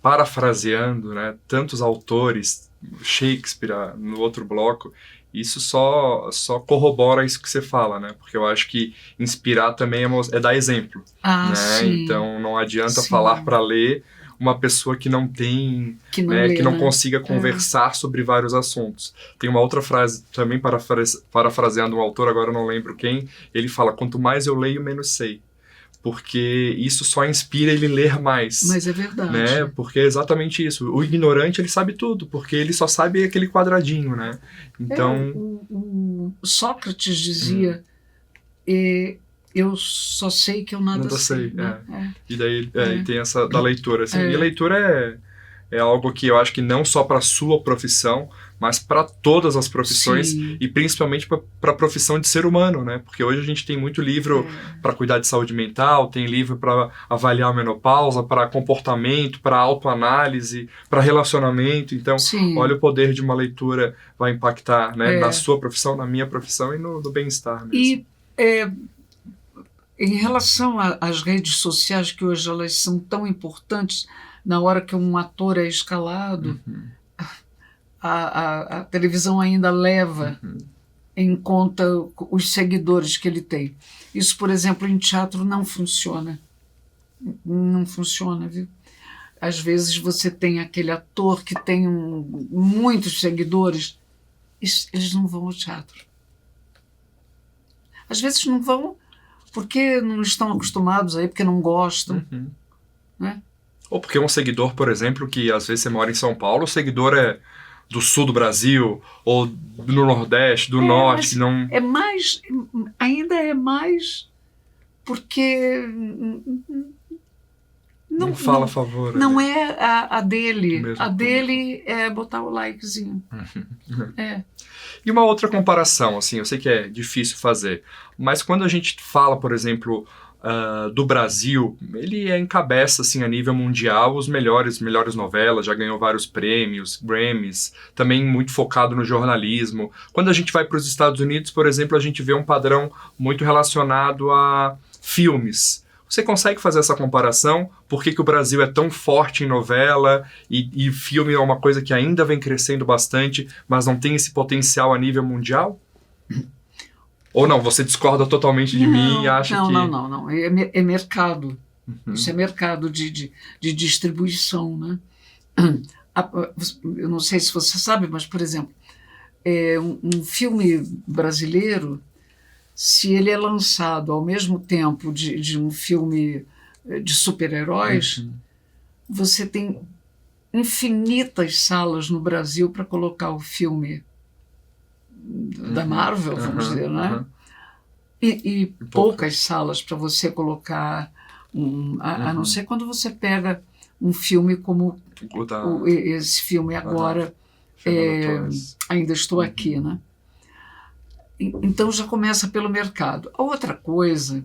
parafraseando, né, tantos autores, Shakespeare no outro bloco, isso só corrobora isso que você fala, né? Porque eu acho que inspirar também é dar exemplo. Né? Sim. Então não adianta Sim. falar para ler uma pessoa que não tem, que não consiga conversar sobre vários assuntos. Tem uma outra frase, também parafraseando um autor, agora eu não lembro quem, ele fala, quanto mais eu leio, menos sei. Porque isso só inspira ele a ler mais. Mas é verdade. Né? Porque é exatamente isso. O ignorante, ele sabe tudo, porque ele só sabe aquele quadradinho, né? Então... o Sócrates dizia, eu só sei que eu nada sei. Né? E daí tem essa da leitura. Assim. E a leitura é algo que eu acho que não só para a sua profissão, mas para todas as profissões. Sim. E principalmente para a profissão de ser humano, né? Porque hoje a gente tem muito livro para cuidar de saúde mental, tem livro para avaliar a menopausa, para comportamento, para autoanálise, para relacionamento. Então, Sim. olha o poder de uma leitura vai impactar, né? Na sua profissão, na minha profissão e no bem-estar mesmo. E em relação às redes sociais, que hoje elas são tão importantes, na hora que um ator é escalado, a televisão ainda leva em conta os seguidores que ele tem. Isso, por exemplo, em teatro não funciona. Não funciona, viu? Às vezes você tem aquele ator que tem muitos seguidores, eles não vão ao teatro. Às vezes não vão porque não estão acostumados aí, porque não gostam. Né? Ou porque um seguidor, por exemplo, que às vezes você mora em São Paulo, o seguidor é do sul do Brasil, ou do Nordeste, do Norte. Não... ainda é mais porque... Não fala a favor. Não é a dele. A dele é botar o likezinho. E uma outra comparação, assim, eu sei que é difícil fazer, mas quando a gente fala, por exemplo... do Brasil, ele encabeça assim, a nível mundial os melhores novelas, já ganhou vários prêmios, Grammys, também muito focado no jornalismo. Quando a gente vai para os Estados Unidos, por exemplo, a gente vê um padrão muito relacionado a filmes. Você consegue fazer essa comparação? Por que o Brasil é tão forte em novela e filme é uma coisa que ainda vem crescendo bastante, mas não tem esse potencial a nível mundial? Ou não, você discorda totalmente de mim e acha que... Não. É mercado. Isso é mercado de distribuição, né? Eu não sei se você sabe, mas, por exemplo, um filme brasileiro, se ele é lançado ao mesmo tempo de um filme de super-heróis, você tem infinitas salas no Brasil para colocar o filme da Marvel, vamos dizer, né? E poucas salas para você colocar, a não ser quando você pega um filme como esse filme agora, Ainda Estou Aqui, né? Então já começa pelo mercado. A outra coisa,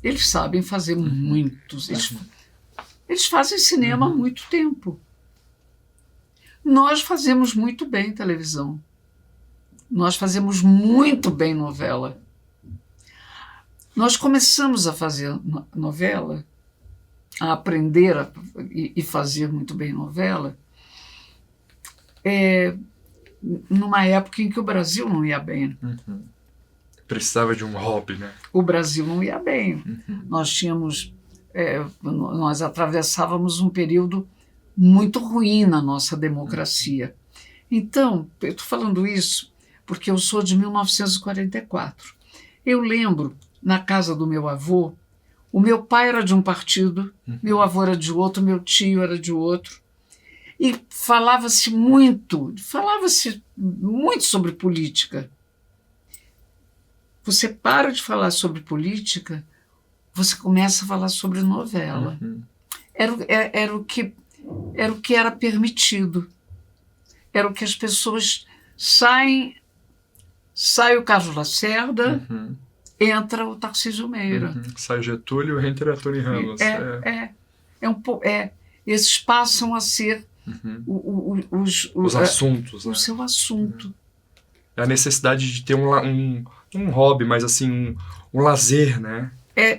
eles sabem fazer muitos, eles fazem cinema há muito tempo. Nós fazemos muito bem televisão. Nós fazemos muito bem novela. Nós começamos a fazer novela, a aprender e fazer muito bem novela, numa época em que o Brasil não ia bem. Precisava de um hobby, né? O Brasil não ia bem. Nós tínhamos... nós atravessávamos um período muito ruim na nossa democracia. Então, eu estou falando isso porque eu sou de 1944. Eu lembro, na casa do meu avô, o meu pai era de um partido, meu avô era de outro, meu tio era de outro, e falava-se muito sobre política. Você para de falar sobre política, você começa a falar sobre novela. Era o que era permitido. Era o que as pessoas sai o Carlos Lacerda, entra o Tarcísio Meira. Sai Getúlio e entra Tony Ramos. Esses passam a ser os assuntos, né? o seu assunto. É a necessidade de ter um hobby, mas assim, um lazer, né?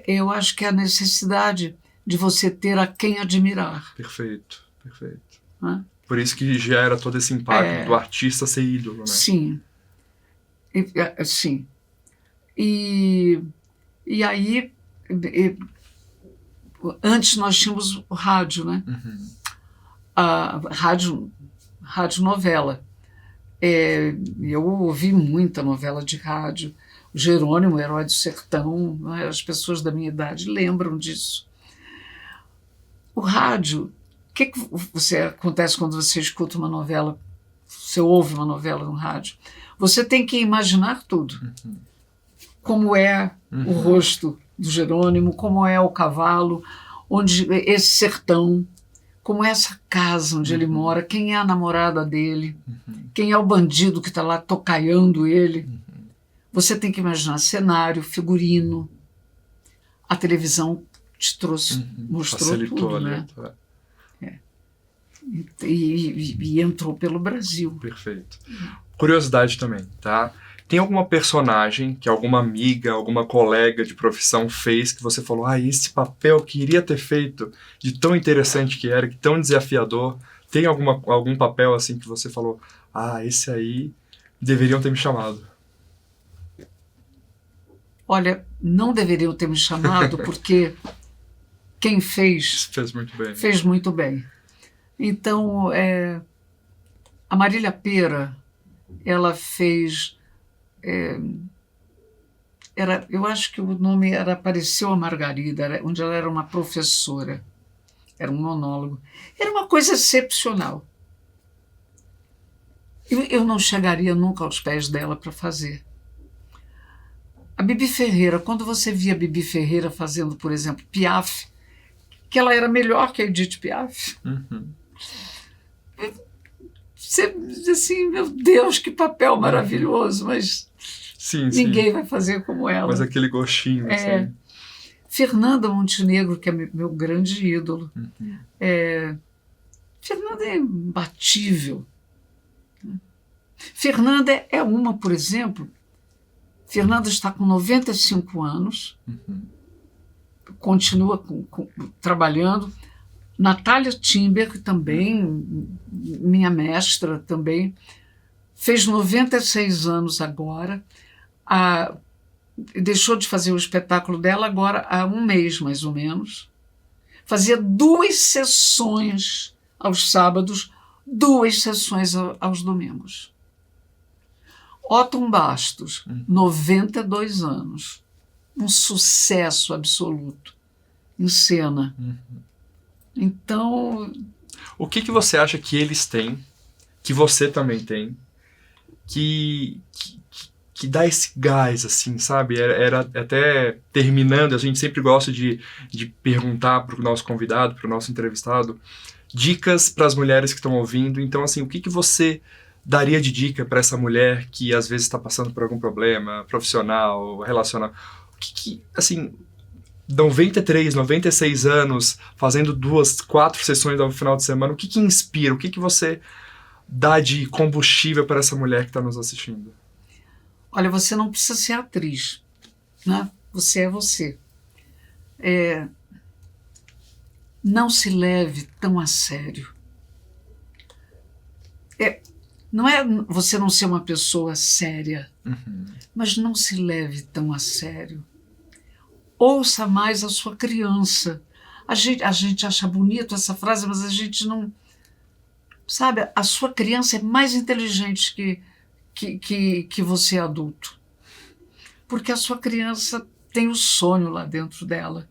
Eu acho que é a necessidade de você ter a quem admirar. Perfeito. Né? Por isso que gera todo esse impacto do artista ser ídolo, né? Sim. Sim. E aí, antes nós tínhamos o rádio, né? A rádio novela. Eu ouvi muita novela de rádio. O Jerônimo, Herói do Sertão, né? As pessoas da minha idade lembram disso. O rádio, o que acontece quando você escuta uma novela, você ouve uma novela no rádio? Você tem que imaginar tudo. Como é o rosto do Jerônimo, como é o cavalo, onde esse sertão, como é essa casa onde ele mora, quem é a namorada dele, quem é o bandido que está lá tocaiando ele. Você tem que imaginar cenário, figurino. A televisão te trouxe, mostrou facilitou tudo, ali, né? E entrou pelo Brasil. Perfeito. Curiosidade também, tá? Tem alguma personagem que alguma amiga, alguma colega de profissão fez que você falou, esse papel que iria ter feito, de tão interessante que era, que tão desafiador? Tem algum papel assim que você falou, esse aí deveriam ter me chamado? Olha, não deveriam ter me chamado porque quem fez muito bem. Fez muito bem. Então, a Marília Pêra, ela fez... eu acho que o nome era Apareceu a Margarida, onde ela era uma professora. Era um monólogo. Era uma coisa excepcional. Eu não chegaria nunca aos pés dela para fazer. A Bibi Ferreira, quando você via a Bibi Ferreira fazendo, por exemplo, Piaf, que ela era melhor que a Edith Piaf. Você diz assim, meu Deus, que papel maravilhoso, mas ninguém vai fazer como ela. Mas aquele gostinho, assim. Fernanda Montenegro, que é meu grande ídolo. Fernanda é imbatível. Fernanda é uma, por exemplo, Fernanda está com 95 anos, continua trabalhando. Natália Timber, também, minha mestra também, fez 96 anos agora, deixou de fazer o espetáculo dela agora há um mês, mais ou menos. Fazia 2 sessões aos sábados, 2 sessões aos domingos. Otton Bastos, 92 anos, um sucesso absoluto em cena. Então... O que você acha que eles têm, que você também tem, que dá esse gás, assim, sabe? Era até terminando, a gente sempre gosta de perguntar para o nosso convidado, para o nosso entrevistado, dicas para as mulheres que estão ouvindo. Então, assim, o que você daria de dica para essa mulher que às vezes está passando por algum problema profissional, relacional? O que assim, 93, 96 anos, fazendo 2, 4 sessões ao final de semana, o que inspira? O que você dá de combustível para essa mulher que está nos assistindo? Olha, você não precisa ser atriz, né? Você é você. Não se leve tão a sério. Não é você não ser uma pessoa séria, mas não se leve tão a sério. Ouça mais a sua criança. A gente acha bonito essa frase, mas a gente não... Sabe, a sua criança é mais inteligente que você adulto. Porque a sua criança tem o sonho lá dentro dela.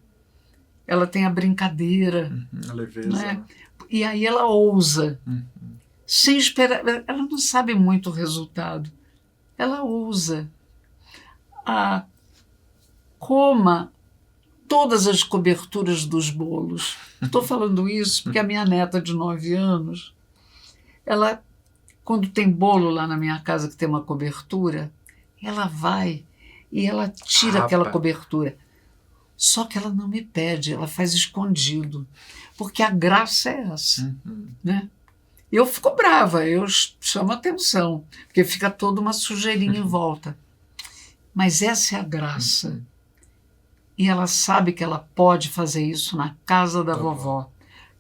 Ela tem a brincadeira. A leveza. Né? E aí ela ousa. Sem esperar. Ela não sabe muito o resultado. Ela ousa. Coma todas as coberturas dos bolos. Estou falando isso porque a minha neta de 9 anos, ela, quando tem bolo lá na minha casa que tem uma cobertura, ela vai e ela tira aquela cobertura. Só que ela não me pede, ela faz escondido. Porque a graça é essa, né? Eu fico brava, eu chamo atenção, porque fica toda uma sujeirinha em volta. Mas essa é a graça. E ela sabe que ela pode fazer isso na casa da vovó.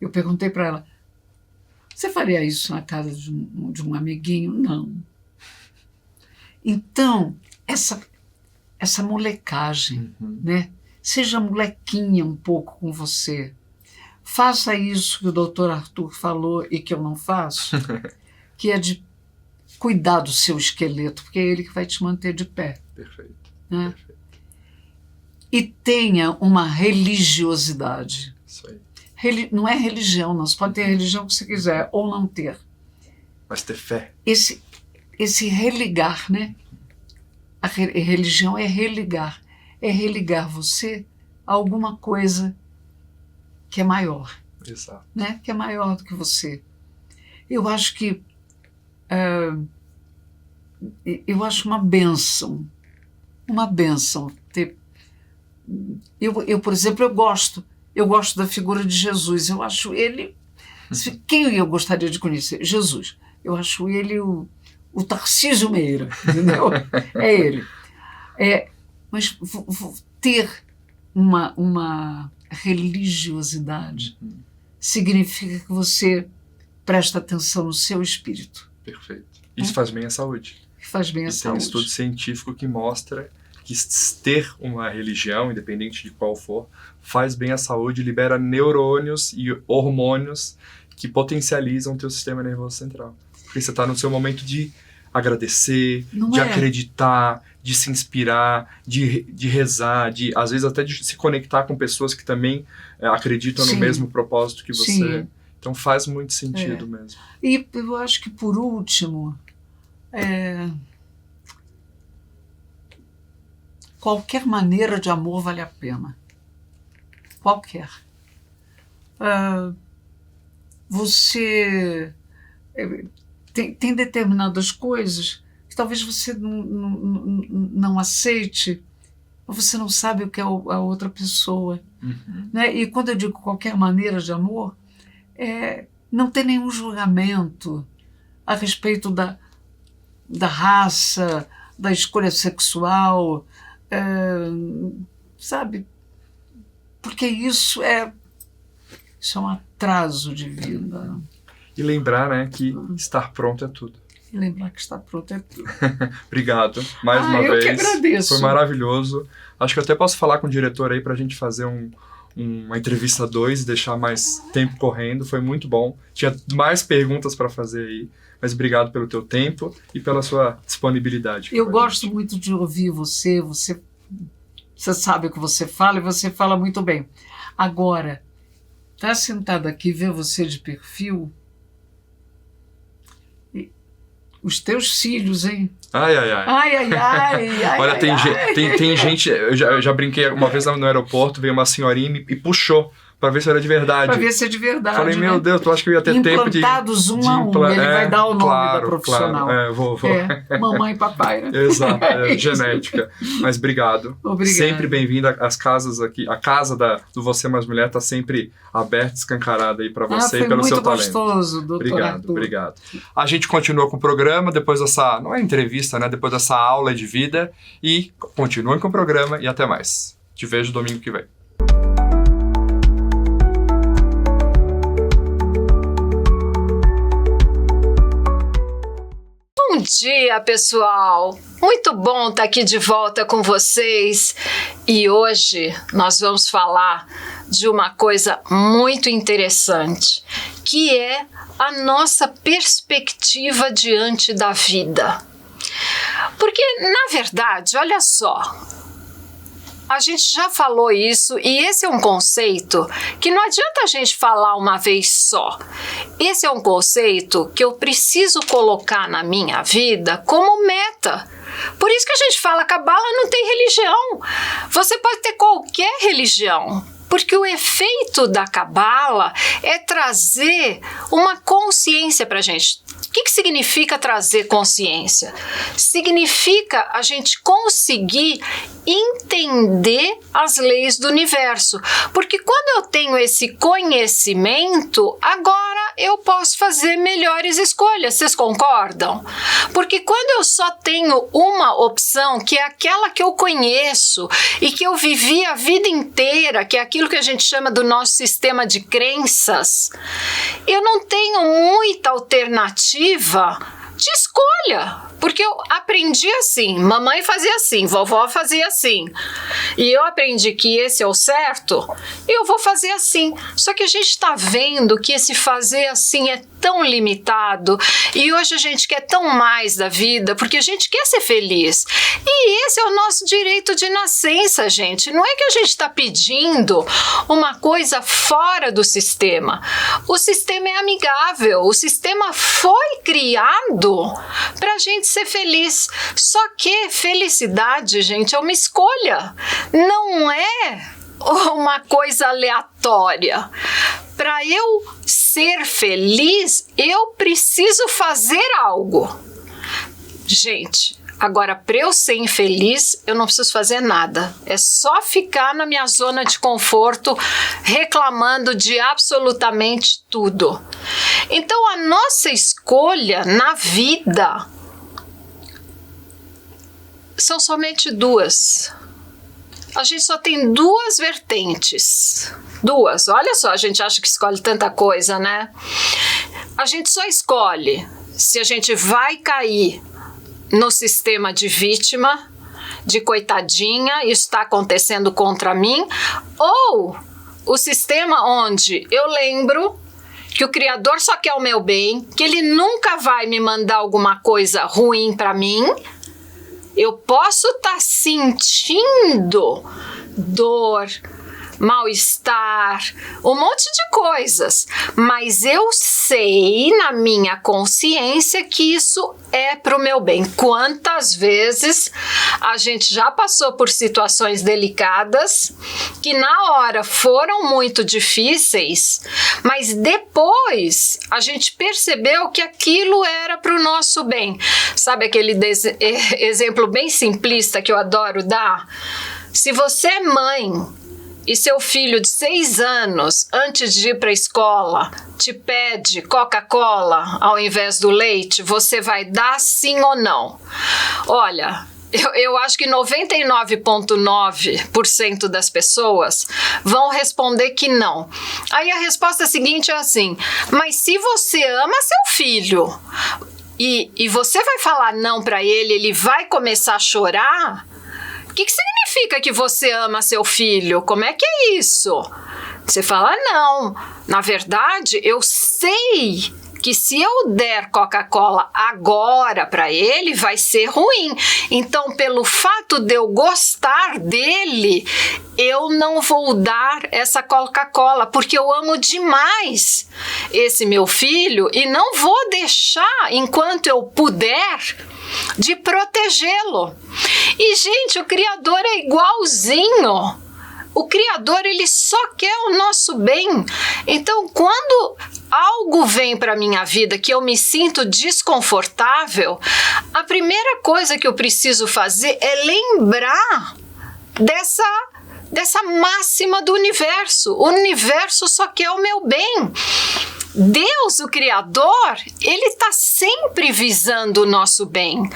Eu perguntei para ela, você faria isso na casa de um amiguinho? Não. Então, essa molecagem, né? Seja molequinha um pouco com você. Faça isso que o doutor Arthur falou e que eu não faço, que é de cuidar do seu esqueleto, porque é ele que vai te manter de pé. Perfeito. Né? Perfeito. E tenha uma religiosidade. Isso aí. Não é religião, não. Você pode ter a religião que você quiser, ou não ter. Mas ter fé. Esse religar, né? A religião é religar. É religar você a alguma coisa que é maior. Exato. Né? Que é maior do que você. Eu acho que eu acho uma bênção ter. Eu, por exemplo, eu gosto da figura de Jesus. Eu acho ele. Quem eu gostaria de conhecer? Jesus. Eu acho ele o Tarcísio Meira, entendeu? É ele. Mas ter uma religiosidade significa que você presta atenção no seu espírito. Perfeito. Isso faz bem à saúde. Faz bem à saúde. Tem estudo científico que mostra que ter uma religião, independente de qual for, faz bem à saúde, libera neurônios e hormônios que potencializam o teu sistema nervoso central. Porque você está no seu momento de agradecer, acreditar, de se inspirar, de rezar, às vezes até de se conectar com pessoas que também acreditam no mesmo propósito que você. Sim. Então faz muito sentido mesmo. E eu acho que, por último, qualquer maneira de amor vale a pena. Qualquer. Você tem determinadas coisas que talvez você não aceite, ou você não sabe o que é a outra pessoa. Né? E quando eu digo qualquer maneira de amor, não tem nenhum julgamento a respeito da raça, da escolha sexual, sabe? Porque isso é um atraso de vida. E lembrar, né, que estar pronto é tudo. E lembrar que estar pronto é tudo. Obrigado, mais uma vez. Eu que agradeço. Foi maravilhoso. Acho que eu até posso falar com o diretor aí pra gente fazer uma entrevista 2 e deixar mais tempo correndo. Foi muito bom. Tinha mais perguntas para fazer aí, mas obrigado pelo teu tempo e pela sua disponibilidade. Eu gosto muito de ouvir você sabe o que você fala e você fala muito bem. Agora, tá sentado aqui, ver você de perfil, os teus cílios, hein? Ai. Olha, ai. Tem gente, eu já brinquei uma vez no aeroporto, veio uma senhorinha e puxou pra ver se era de verdade. Pra ver se é de verdade. Falei, meu Deus, tu acha que eu ia ter tempo de... Implantados um a um, ele vai dar o nome da profissional. Claro, vou. Mamãe e papai, né? Exato, genética. Mas obrigado. Obrigada. Sempre bem-vinda às casas aqui. A casa do Você Mais Mulher tá sempre aberta, escancarada aí pra você e pelo seu talento. Foi muito gostoso, doutor Arthur. Obrigado. A gente continua com o programa, depois dessa, não é entrevista, né? Depois dessa aula de vida, e continuem com o programa e até mais. Te vejo domingo que vem. Bom dia, pessoal! Muito bom estar aqui de volta com vocês. E hoje nós vamos falar de uma coisa muito interessante, que é a nossa perspectiva diante da vida. Porque, na verdade, olha só, a gente já falou isso e esse é um conceito que não adianta a gente falar uma vez só. Esse é um conceito que eu preciso colocar na minha vida como meta. Por isso que a gente fala que a Cabala não tem religião. Você pode ter qualquer religião, porque o efeito da Cabala é trazer uma consciência para a gente. que significa trazer consciência? Significa a gente conseguir entender as leis do universo. Porque quando eu tenho esse conhecimento, agora eu posso fazer melhores escolhas. Vocês concordam? Porque quando eu só tenho uma opção, que é aquela que eu conheço e que eu vivi a vida inteira, que é aquilo que a gente chama do nosso sistema de crenças, eu não tenho muita alternativa de escolha, porque eu aprendi assim, mamãe fazia assim, vovó fazia assim, e eu aprendi que esse é o certo, eu vou fazer assim. Só que a gente está vendo que esse fazer assim é tão limitado, e hoje a gente quer tão mais da vida, porque a gente quer ser feliz, e esse é o nosso direito de nascença, gente. Não é que a gente está pedindo uma coisa fora do sistema. O sistema é amigável, o sistema foi criado para a gente ser feliz. Só que felicidade, gente, é uma escolha, não é uma coisa aleatória. Para eu ser feliz, eu preciso fazer algo. Gente, agora, para eu ser infeliz, eu não preciso fazer nada. É só ficar na minha zona de conforto, reclamando de absolutamente tudo. Então, a nossa escolha na vida são somente duas. A gente só tem duas vertentes. Duas. Olha só, a gente acha que escolhe tanta coisa, né? A gente só escolhe se a gente vai cair no sistema de vítima, de coitadinha, isso está acontecendo contra mim, ou o sistema onde eu lembro que o Criador só quer o meu bem, que Ele nunca vai me mandar alguma coisa ruim para mim. Eu posso estar sentindo dor, mal-estar, um monte de coisas, mas eu sei na minha consciência que isso é para o meu bem. Quantas vezes a gente já passou por situações delicadas que na hora foram muito difíceis, mas depois a gente percebeu que aquilo era para o nosso bem. Sabe aquele exemplo bem simplista que eu adoro dar? Se você é mãe e seu filho de 6 anos, antes de ir para a escola, te pede Coca-Cola ao invés do leite, você vai dar sim ou não? Olha, eu acho que 99,9% das pessoas vão responder que não. Aí a resposta seguinte é assim: mas se você ama seu filho e você vai falar não para ele, ele vai começar a chorar, o que significa que você ama seu filho? Como é que é isso? Você fala, não, na verdade eu sei que se eu der Coca-Cola agora para ele, vai ser ruim. Então, pelo fato de eu gostar dele, eu não vou dar essa Coca-Cola, porque eu amo demais esse meu filho e não vou deixar, enquanto eu puder, de protegê-lo. E, gente, o Criador é igualzinho. O Criador, ele só quer o nosso bem. Então, quando algo vem para a minha vida que eu me sinto desconfortável, a primeira coisa que eu preciso fazer é lembrar dessa máxima do universo. O universo só quer o meu bem. Deus, o Criador, ele está sempre visando o nosso bem.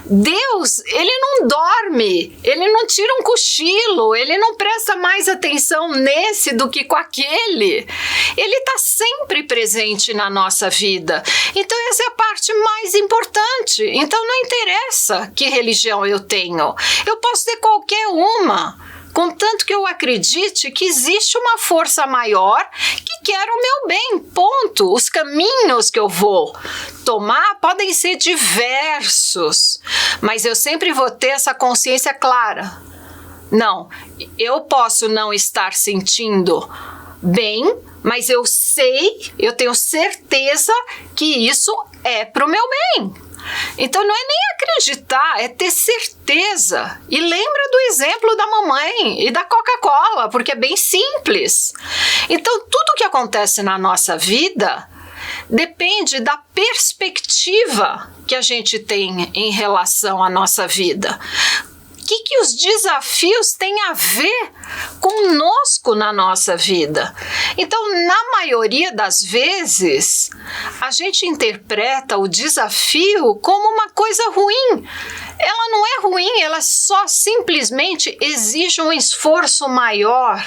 Deus, ele não dorme, ele não tira um cochilo, ele não presta mais atenção nesse do que com aquele. Ele está sempre presente na nossa vida. Então essa é a parte mais importante. Então não interessa que religião eu tenho, eu posso ter qualquer uma. Contanto que eu acredite que existe uma força maior que quer o meu bem, ponto. Os caminhos que eu vou tomar podem ser diversos, mas eu sempre vou ter essa consciência clara. Não, eu posso não estar sentindo bem, mas eu sei, eu tenho certeza que isso é para o meu bem. Então não é nem acreditar, é ter certeza. E lembra do exemplo da mamãe e da Coca-Cola, porque é bem simples. Então tudo que acontece na nossa vida depende da perspectiva que a gente tem em relação à nossa vida. O que os desafios têm a ver conosco na nossa vida? Então, na maioria das vezes, a gente interpreta o desafio como uma coisa ruim. Ela não é ruim, ela só simplesmente exige um esforço maior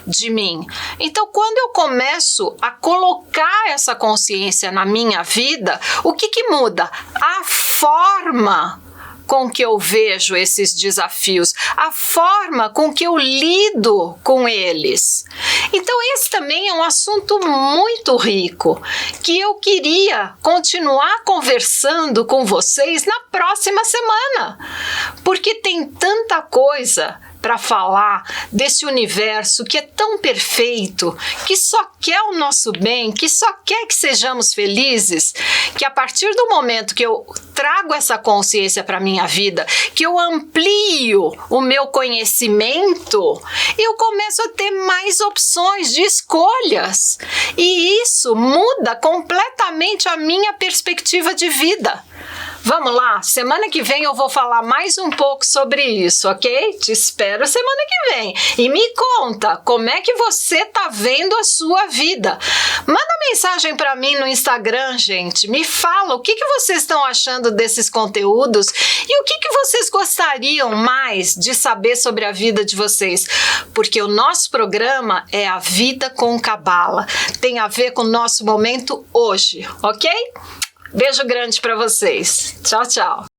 de mim. Então, quando eu começo a colocar essa consciência na minha vida, o que muda? A forma com que eu vejo esses desafios, a forma com que eu lido com eles. Então esse também é um assunto muito rico, que eu queria continuar conversando com vocês na próxima semana, porque tem tanta coisa para falar desse universo que é tão perfeito, que só quer o nosso bem, que só quer que sejamos felizes, que a partir do momento que eu trago essa consciência para a minha vida, que eu amplio o meu conhecimento, eu começo a ter mais opções de escolhas. E isso muda completamente a minha perspectiva de vida. Vamos lá, semana que vem eu vou falar mais um pouco sobre isso, ok? Te espero semana que vem. E me conta como é que você tá vendo a sua vida. Manda mensagem para mim no Instagram, gente. Me fala o que vocês estão achando desses conteúdos e o que vocês gostariam mais de saber sobre a vida de vocês. Porque o nosso programa é a vida com Cabala. Tem a ver com o nosso momento hoje, ok? Beijo grande para vocês. Tchau, tchau.